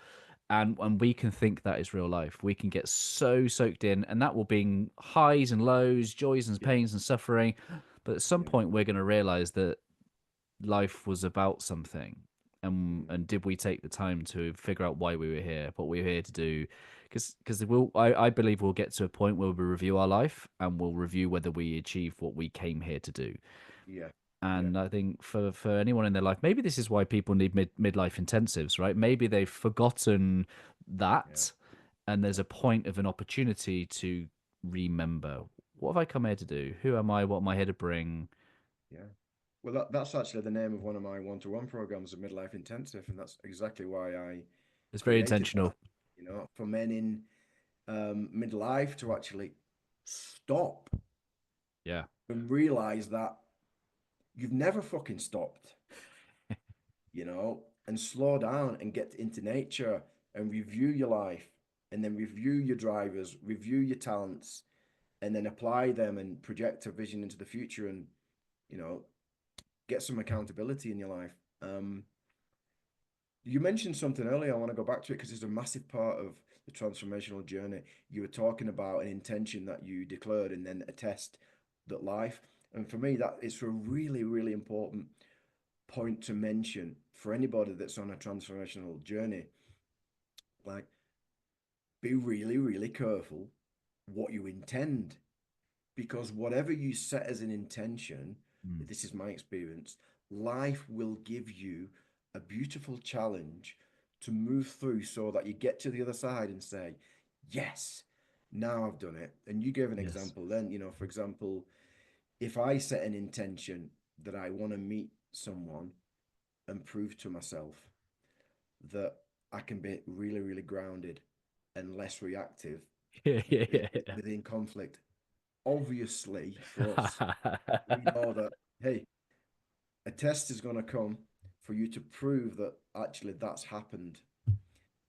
and we can think that is real life. We can get so soaked in, and that will be highs and lows, joys and Yeah, pains and suffering. But at some yeah, point, we're going to realize that life was about something, mm, and did we take the time to figure out why we were here, what we were here to do? Because I believe we'll get to a point where we review our life and we'll review whether we achieved what we came here to do. yeah, yeah, And I think for anyone in their life, maybe this is why people need midlife intensives, right? Maybe they've forgotten yeah, that, and yeah, there's a point of an opportunity to remember, what have I come here to do? Who am I? What am I here to bring? yeah. Well, that's actually the name of one of my one-to-one programs, the Midlife Intensive, and that's exactly why I It's very created that. intentional. You know, for men in midlife to actually stop Yeah. and realize that you've never fucking stopped. You know, and slow down and get into nature and review your life and then review your drivers, review your talents, and then apply them and project a vision into the future and, you know, get some accountability in your life. You mentioned something earlier. I want to go back to it because it's a massive part of the transformational journey. You were talking about an intention that you declared and then a test that life. And for me, that is a really, really important point to mention for anybody that's on a transformational journey. Like, be really, really careful what you intend because whatever you set as an intention, Mm. this is my experience, life will give you a beautiful challenge to move through so that you get to the other side and say, yes, now I've done it. And you gave an Yes. example then, you know, for example, if I set an intention that I want to meet someone and prove to myself that I can be really, really grounded and less reactive Yeah, yeah, yeah. within conflict. Obviously, for us, we know that, hey, a test is going to come for you to prove that actually that's happened.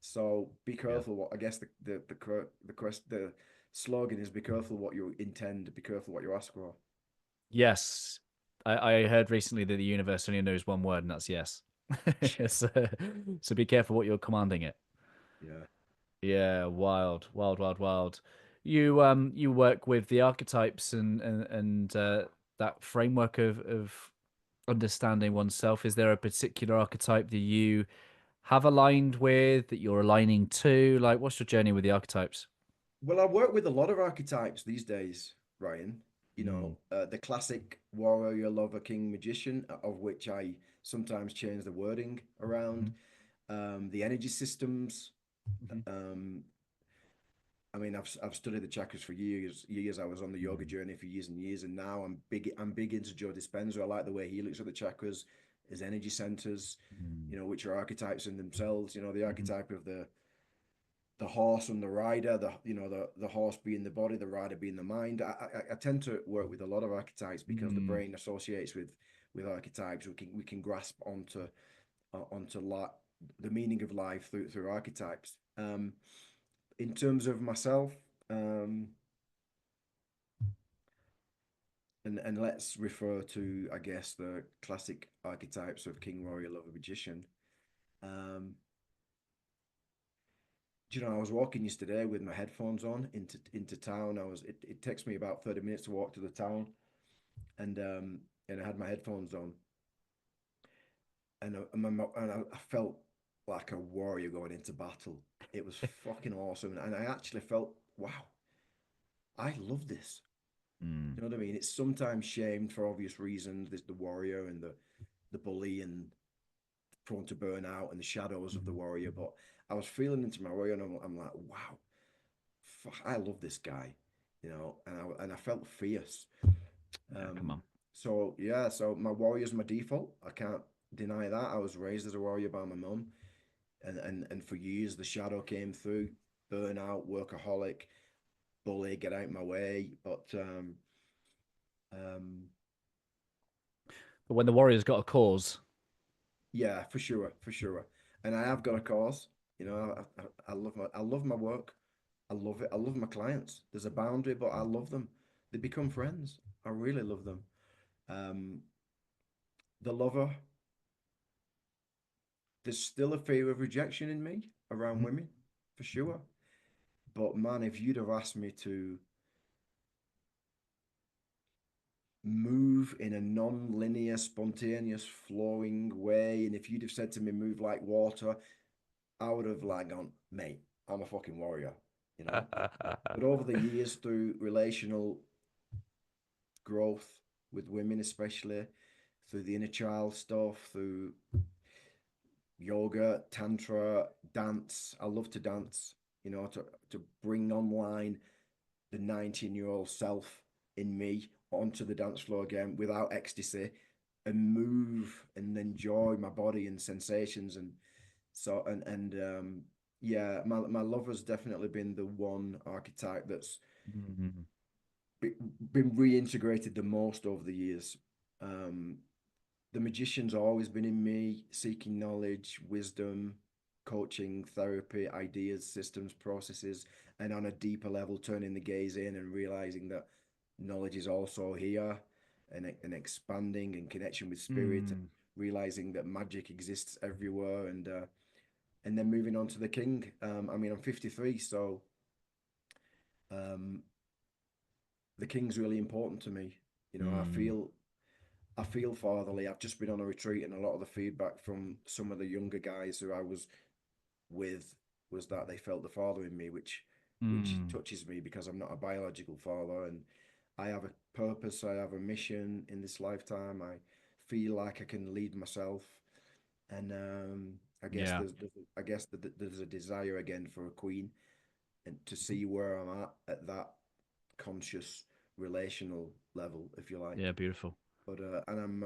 So be Yeah. careful. What I guess the slogan is: be careful what you intend, be careful what you ask for. Yes. I heard recently that the universe only knows one word, and that's yes. so, so be careful what you're commanding it. Yeah. Yeah, wild, wild, wild, wild. You work with the archetypes and that framework of understanding oneself. Is there a particular archetype that you have aligned with, that you're aligning to? Like, what's your journey with the archetypes? Well, I work with a lot of archetypes these days, Ryan. You Mm. know, the classic warrior, lover, king, magician, of which I sometimes change the wording around. Mhm. The energy systems. Mhm. Um, I mean, I've studied the chakras for years. Years. I was on the yoga Mm. journey for years and years, and now I'm big. I'm big into Joe Dispenza. I like the way he looks at the chakras. as energy centers, Mm. which are archetypes in themselves. The Mhm. archetype of the horse and the rider, the horse being the body, the rider being the mind. I tend to work with a lot of archetypes because the Mm. brain associates with archetypes. We can grasp onto the meaning of life through archetypes. In terms of myself, um, and let's refer to, I guess, the classic archetypes of king, warrior, lover, magician. Um, I was walking yesterday with my headphones on into town. It takes me about 30 minutes to walk to the town, and I had my headphones on, and I felt like a warrior going into battle. It was fucking awesome, and I actually felt, wow, I love this. Mm. You know what I mean? It's sometimes shamed for obvious reasons. There's the warrior and the bully and prone to burnout and the shadows of the Mhm. warrior. But I was feeling into my warrior, and I'm like, wow, fuck, I love this guy, and I felt fierce. Yeah, come Um, on. so yeah, so my warrior's my default. I can't deny that. I was raised as a warrior by my mum, and for years the shadow came through, burnout, workaholic, bully, get out my way. But um, But when the Warriors got a cause, yeah, for sure, for sure. And I have got a cause. I love my work. I love it. I love my clients. There's a boundary, but I love them. They become friends. I really love them. Um, the lover, there's still a fear of rejection in me around Mhm. women, for sure. But man, if you'd have asked me to move in a non-linear, spontaneous, flowing way, and if you'd have said to me, move like water, I would have like gone, mate, I'm a fucking warrior, you know. But over the years, through relational growth with women, especially through the inner child stuff, through yoga, tantra, dance. I love to dance, to bring online the 19-year-old self in me onto the dance floor again without ecstasy and move and enjoy my body and sensations. And so, yeah, my lover's definitely been the one archetype that's Mm. been reintegrated the most over the years. Um, the magician's always been in me, seeking knowledge, wisdom, coaching, therapy, ideas, systems, processes, and on a deeper level, turning the gaze in and realizing that knowledge is also here and expanding in connection with spirit, and Mm. realizing that magic exists everywhere, and then moving on to the king. I mean, I'm 53, so um, the king's really important to me. I Mm. feel fatherly. I've just been on a retreat, and a lot of the feedback from some of the younger guys who I was with was that they felt the father in me, which Mm. touches me because I'm not a biological father, and I have a purpose. I have a mission in this lifetime. I feel like I can lead myself, and I guess Yeah. there's a desire again for a queen, and to see where I'm at that conscious relational level, if you like. Yeah, beautiful. But and I'm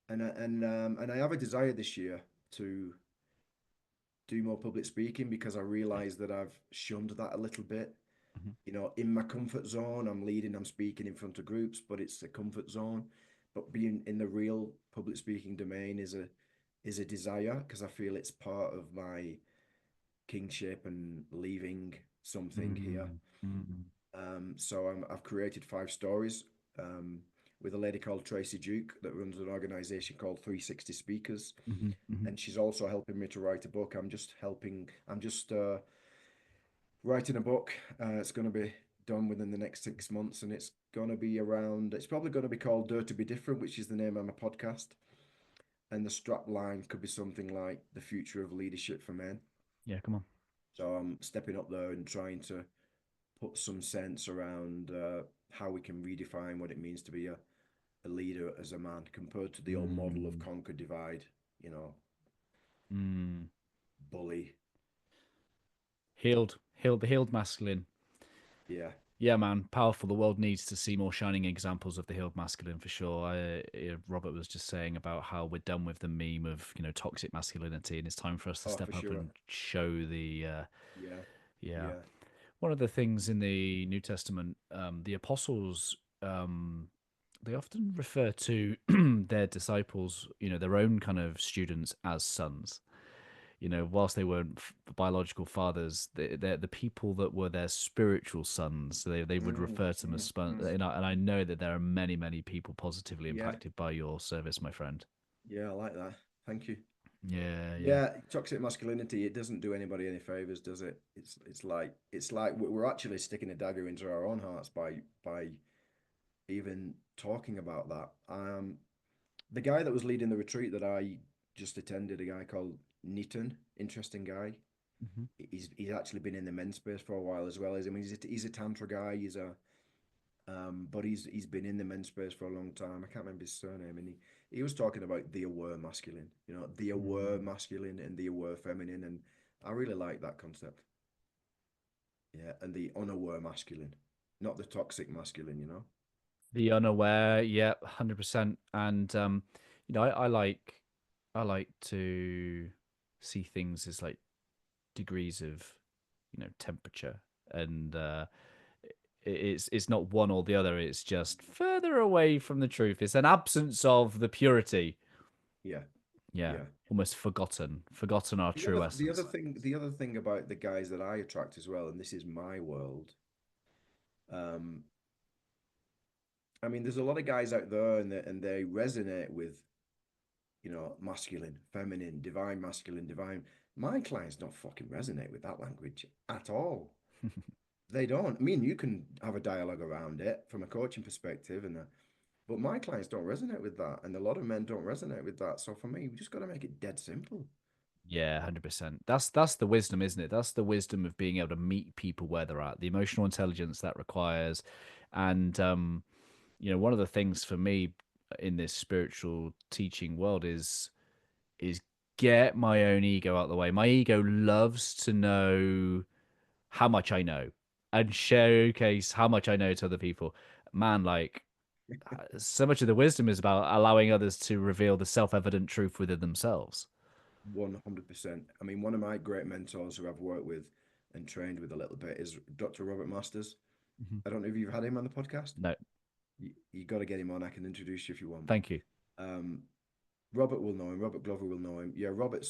and I have a desire this year to do more public speaking because I realize that I've shunned that a little bit. Mhm. In my comfort zone, I'm leading, I'm speaking in front of groups, but it's a comfort zone. But being in the real public speaking domain is a desire because I feel it's part of my kingship and leaving something here. Mm. Mm. So I've created 5 stories with a lady called Tracy Duke that runs an organization called 360 Speakers, Mhm. Mhm. and she's also helping me to write a book. I'm just writing a book. It's going to be done within the next 6 months, and it's probably going to be called Dare to Be Different, which is the name of my podcast. And the strap line could be something like The Future of Leadership for Men. Yeah, come on. So I'm stepping up there and trying to put some sense around how we can redefine what it means to be a leader as a man compared to the old model of Mm. conquer, divide, Mm. bully. Healed, healed, the healed masculine. Yeah. Yeah, man, powerful. The world needs to see more shining examples of the healed masculine for sure. Robert was just saying about how we're done with the meme of toxic masculinity, and it's time for us to Oh, for step up sure. and show the Yeah, yeah. yeah. One of the things in the New Testament, the apostles, they often refer to their disciples, their own kind of students as sons. Whilst they weren't biological fathers, they're the people that were their spiritual sons. So they would Mm, refer to them as mm, spon. mm. And I know that there are many, many people positively Yeah, impacted by your service, my friend. yeah, I like that. Thank you. Yeah, yeah. Yeah, toxic masculinity, it doesn't do anybody any favors, does it? It's like we're actually sticking a dagger into our own hearts by even talking about that. The guy that was leading the retreat that I just attended, a guy called Nitin, interesting guy. Mhm. He's actually been in the men's space for a while as well. I mean, he's a tantra guy. But he's been in the men's space for a long time. I can't remember his surname, and he was talking about the aware masculine, the aware Mm. masculine and the aware feminine, and I really like that concept. Yeah, and the unaware masculine, not the toxic masculine. The unaware, yeah, 100%. And I like to see things as like degrees of temperature, and it's not one or the other. It's just further away from the truth. It's an absence of the purity. Yeah, Yeah, yeah. almost forgotten our The true other the other essence. thing the other thing about the guys that I attract as well, and this is my world. Um, I mean, there's a lot of guys out there, and they resonate with masculine, feminine, divine, masculine, divine. My clients don't fucking resonate with that language at all. They don't. I mean, you can have a dialogue around it from a coaching perspective, but my clients don't resonate with that, and a lot of men don't resonate with that. So for me, we just got to make it dead simple. Yeah, 100%. That's the wisdom, isn't it? That's the wisdom of being able to meet people where they're at, the emotional intelligence that requires. And one of the things for me in this spiritual teaching world is get my own ego out of the way. My ego loves to know how much I know and showcase how much I know to other people. Man, like so much of the wisdom is about allowing others to reveal the self-evident truth within themselves. 100%. I mean, one of my great mentors who I've worked with and trained with a little bit is Dr. Robert Masters. Mhm. I don't know if you've had him on the podcast. No, You got to get him on. I can introduce you if you want. thank you. Um, Robert will know him. Robert Glover will know him. Yeah, Robert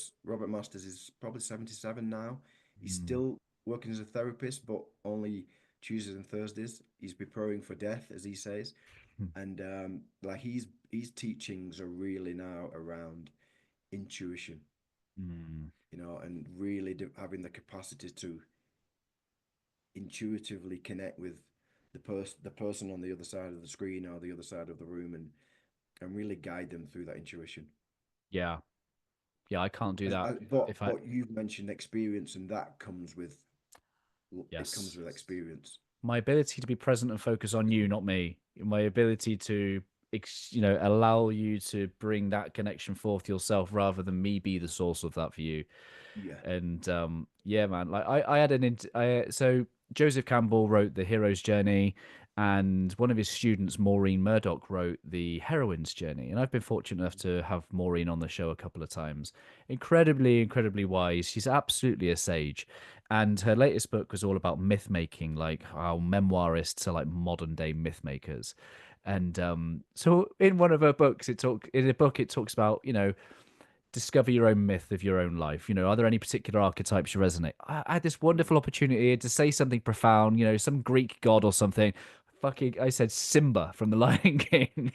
Masters is probably 77 now. He's Mm, still working as a therapist, but only Tuesdays and Thursdays. He's preparing for death, as he says, mm, and like his teachings are really now around intuition, mm, and really having the capacity to intuitively connect with the person on the other side of the screen or the other side of the room, and really guide them through that intuition. yeah, yeah. I can't do that But if I. but you've mentioned experience, and that comes with it comes Yes, with experience. my ability to be present and focus on you, not me. My ability to, allow you to bring that connection forth yourself rather than me be the source of that for you. Yeah, And yeah, man, like I had so Joseph Campbell wrote The Hero's Journey, and one of his students, Maureen Murdoch, wrote The Heroine's Journey. And I've been fortunate enough to have Maureen on the show a couple of times. Incredibly, incredibly wise. She's absolutely a sage. And her latest book was all about myth making, like how memoirists are like modern day myth makers. And so in one of her books, it talks about, discover your own myth of your own life. Are there any particular archetypes you resonate? I had this wonderful opportunity to say something profound, some Greek god or something. Fucking, I said Simba from The Lion King.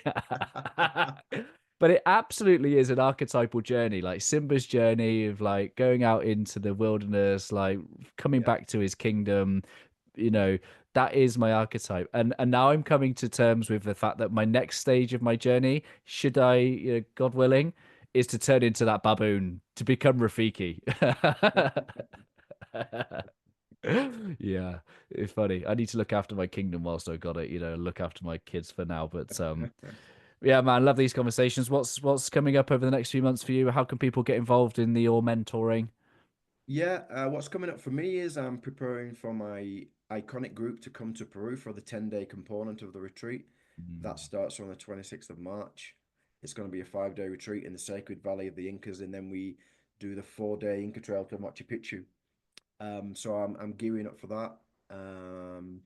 But it absolutely is an archetypal journey, like Simba's journey of like going out into the wilderness, like coming yeah. back to his kingdom. You know, that is my archetype, and now I'm coming to terms with the fact that my next stage of my journey, should I, God willing, is to turn into that baboon to become Rafiki. Yeah, it's funny. I need to look after my kingdom whilst I got it, look after my kids for now. But yeah, man, love these conversations. What's coming up over the next few months for you? How can people get involved in your mentoring? Yeah, what's coming up for me is I'm preparing for my iconic group to come to Peru for the 10-day component of the retreat. That Mm. starts on the 26th of March. It's going to be a 5-day retreat in the Sacred Valley of the Incas, and then we do the 4-day Inca Trail to Machu Picchu. So I'm gearing up for that. Um,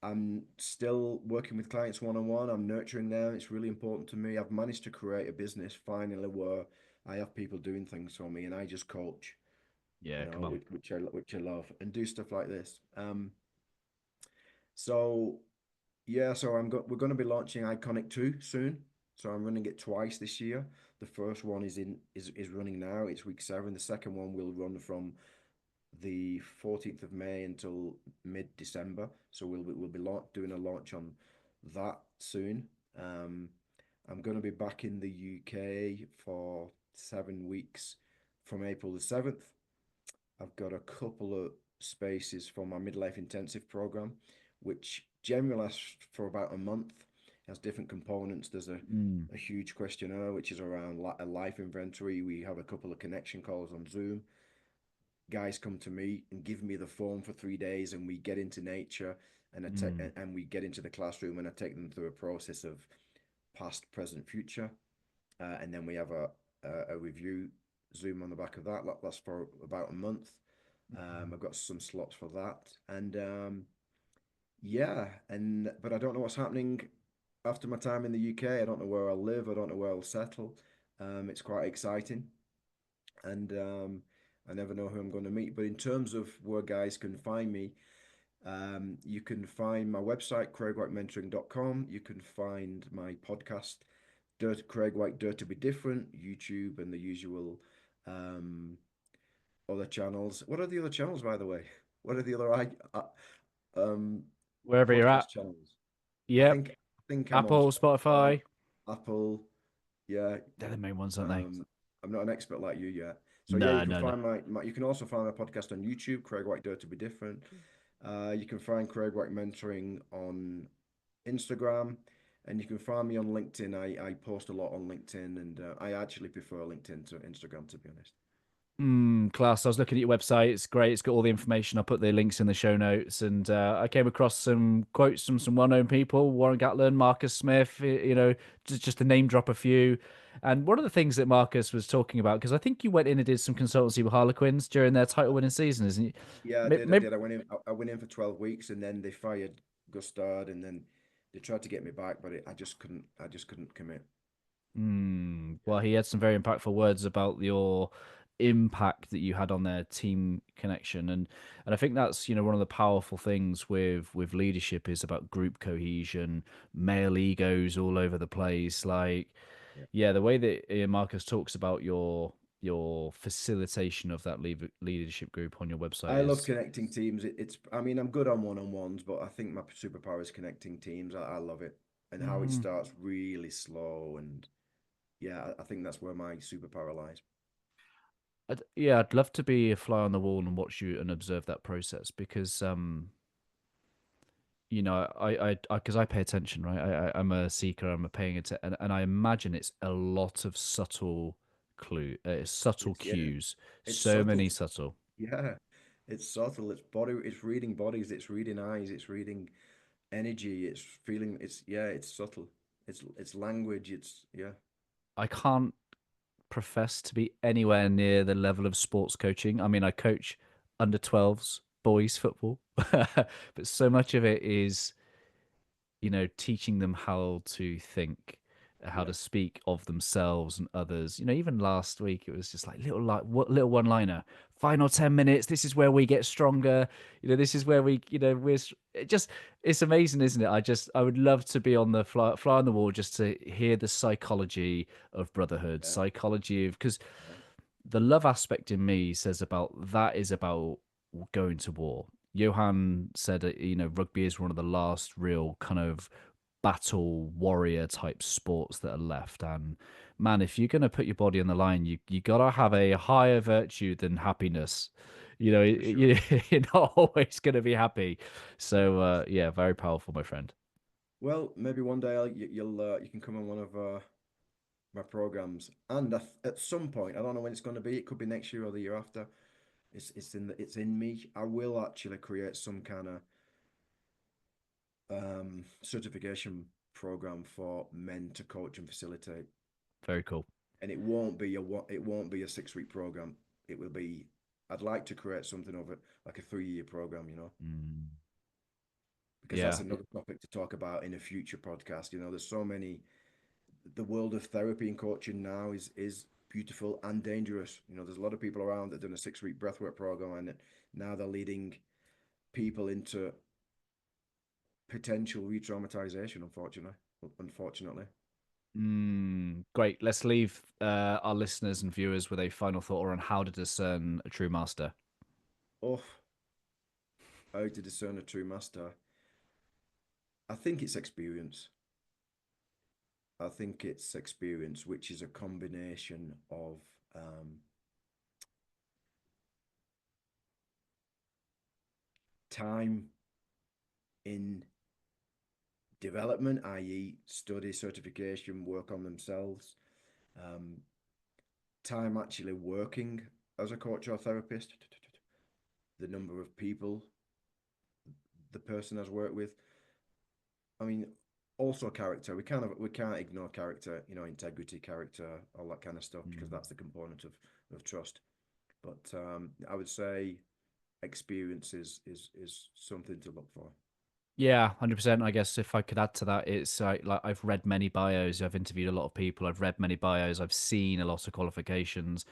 I'm still working with clients one on one. I'm nurturing them. It's really important to me. I've managed to create a business finally where I have people doing things for me and I just coach, Yeah, come on. which I love, and do stuff like this. So yeah, so we're going to be launching Iconic 2 soon. So I'm running it twice this year. The first one is running now. It's week 7. The second one will run from the 14th of May until mid-December. So we'll be doing a launch on that soon. Um, I'm going to be back in the UK for 7 weeks from April the 7th. I've got a couple of spaces for my midlife intensive program, which generally lasts for about a month. It has different components. There's Mm. a huge questionnaire, which is around a life inventory. We have a couple of connection calls on Zoom. Guys come to me and give me the phone for 3 days, and we get into nature, and Mm. and we get into the classroom, and I take them through a process of past, present, future, and then we have a review Zoom on the back of that. That's for about a month. I've got some slots for that, and yeah, and but I don't know what's happening after my time in the UK. I don't know where I'll live. I don't know where I'll settle. It's quite exciting, and I never know who I'm going to meet. But in terms of where guys can find me, you can find my website, craighwhitementoring.com. You can find my podcast, Craig White Dare to Be Different, YouTube, and the usual um, other channels. What are the other channels, by the way? What are the other um, Wherever you're podcast at. channels? I Yep. think I think I'm on Apple, Spotify, Spotify. Apple. Yeah, They're the main ones, aren't they? um, I'm not an expert like you yet. So yeah, you No, can no, no. find you can also find my podcast on YouTube, Craig White Dare to Be Different. You can find Craig White Mentoring on Instagram, and you can find me on LinkedIn. I post a lot on LinkedIn, and I actually prefer LinkedIn to Instagram, to be honest. Class. I was looking at your website. It's great. It's got all the information. I'll put the links in the show notes. And I came across some quotes from some well-known people: Warren Gatland, Marcus Smith. Just to name drop a few. And one of the things that Marcus was talking about, because I think you went in and did some consultancy with Harlequins during their title-winning season, isn't it? Yeah, I did. I Maybe, did. I went in for 12 weeks, and then they fired Gustard, and then they tried to get me back, but I just couldn't. I just couldn't commit. Yeah. Well, he had some very impactful words about your impact that you had on their team connection, and I think that's one of the powerful things with leadership is about group cohesion, male egos all over the place. Like, Yeah. yeah, the way that Ian Marcus talks about your facilitation of that leadership group on your website I love is. connecting teams. I mean, I'm good on one-on-ones, but I think my superpower is connecting teams. I love it. And how it Mm, starts really slow. And yeah, I think that's where my superpower lies. yeah, I'd love to be a fly on the wall and watch you and observe that process because because I pay attention, right? I'm a seeker. I'm a paying attention, and I imagine it's a lot of subtle It's, yeah, cues, it's so subtle. many subtle. Yeah, it's subtle. It's reading bodies. It's reading eyes. It's reading energy. It's feeling, yeah, it's subtle. It's language. Yeah. I can't profess to be anywhere near the level of sports coaching. I mean, I coach under 12s boys football, but so much of it is teaching them how to think, how Yeah. to speak of themselves and others. Even last week it was just like little one liner. Final 10 minutes. This is where we get stronger. This is where we. It's amazing, isn't it? I would love to be on the fly on the wall just to hear the psychology of brotherhood, Yeah. psychology of because Yeah. the love aspect in me says about that is about going to war. Johan said, rugby is one of the last real kind of battle warrior type sports that are left. And man, if you're going to put your body on the line, you got to have a higher virtue than happiness. For sure. You're not always going to be happy. Yeah. So, yeah, very powerful, my friend. Well, maybe one day you can come on one of my programs, and at some point, I don't know when it's going to be. It could be next year or the year after. It's in me. I will actually create some kind of certification program for men to coach and facilitate. Very cool. And it won't be a 6 week program. It will be. I'd like to create something of it, like a 3 year program. Because that's another topic to talk about in a future podcast. There's so many. The world of therapy and coaching now is beautiful and dangerous. There's a lot of people around that have done a 6 week breathwork program, and now they're leading people into potential re-traumatization, unfortunately. Great. Let's leave our listeners and viewers with a final thought on how to discern a true master. How to discern a true master? I think it's experience. Which is a combination of time in development, i.e. study, certification, work on themselves, time actually working as a coach or therapist, the number of people the person has worked with. I mean, also character. We can't ignore character, integrity, character, all that kind of stuff, because that's the component of trust. But I would say experience is something to look for. Yeah, 100%. I guess if I could add to that, it's like I've read many bios, I've interviewed a lot of people, I've read many bios, I've seen a lot of qualifications,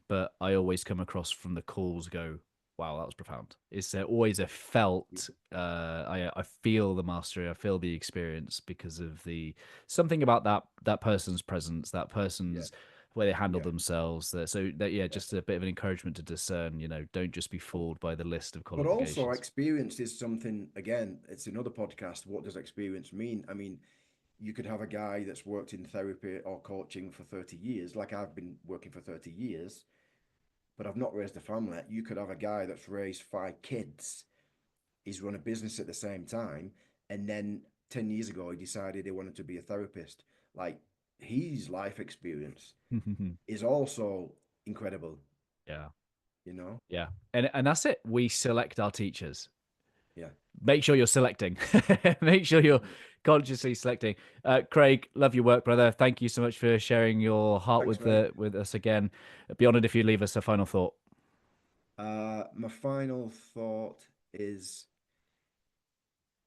but I always come across from the calls go, wow, that was profound. It's always a felt, I feel the mastery, I feel the experience because of something about that person's presence, that person's where they handle themselves. Just a bit of an encouragement to discern, don't just be fooled by the list of qualifications. But also experience is something, again, it's another podcast. What does experience mean? I mean, you could have a guy that's worked in therapy or coaching for 30 years, like I've been working for 30 years, but I've not raised a family. You could have a guy that's raised 5 kids, he's run a business at the same time, and then 10 years ago, he decided he wanted to be a therapist. Like, his life experience is also incredible. Yeah. Yeah. And that's it. We select our teachers. Yeah. Make sure you're selecting. Make sure you're consciously selecting. Craig, love your work, brother. Thank you so much for sharing your heart with us again. Be honored if you leave us a final thought. My final thought is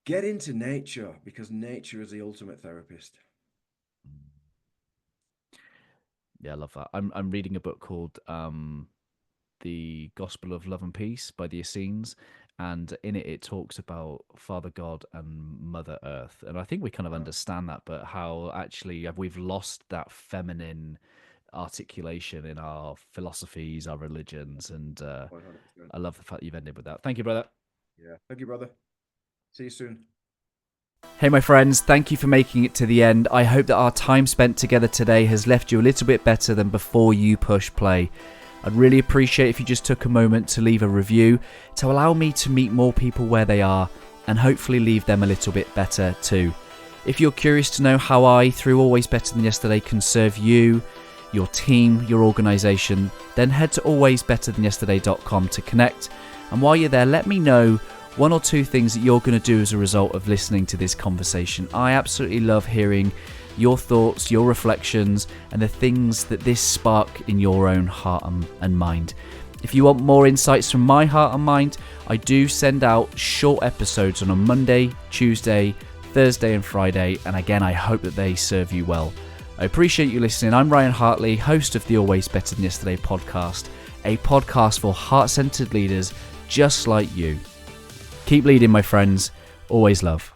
get into nature, because nature is the ultimate therapist. Yeah, I love that. I'm reading a book called The Gospel of Love and Peace by the Essenes, and in it talks about Father God and Mother Earth, and I think we kind of understand that, but how actually we've lost that feminine articulation in our philosophies, our religions, and I love the fact that you've ended with that. Thank you, brother. Yeah, thank you, brother. See you soon. Hey my friends, thank you for making it to the end. I hope that our time spent together today has left you a little bit better than before you push play. I'd really appreciate if you just took a moment to leave a review to allow me to meet more people where they are and hopefully leave them a little bit better too. If you're curious to know how I, through Always Better Than Yesterday, can serve you, your team, your organisation, then head to alwaysbetterthanyesterday.com to connect. And while you're there, let me know 1 or 2 things that you're going to do as a result of listening to this conversation. I absolutely love hearing your thoughts, your reflections, and the things that this spark in your own heart and mind. If you want more insights from my heart and mind, I do send out short episodes on a Monday, Tuesday, Thursday and Friday, and again, I hope that they serve you well. I appreciate you listening. I'm Ryan Hartley, host of the Always Better Than Yesterday podcast, a podcast for heart-centered leaders just like you. Keep leading, my friends. Always love.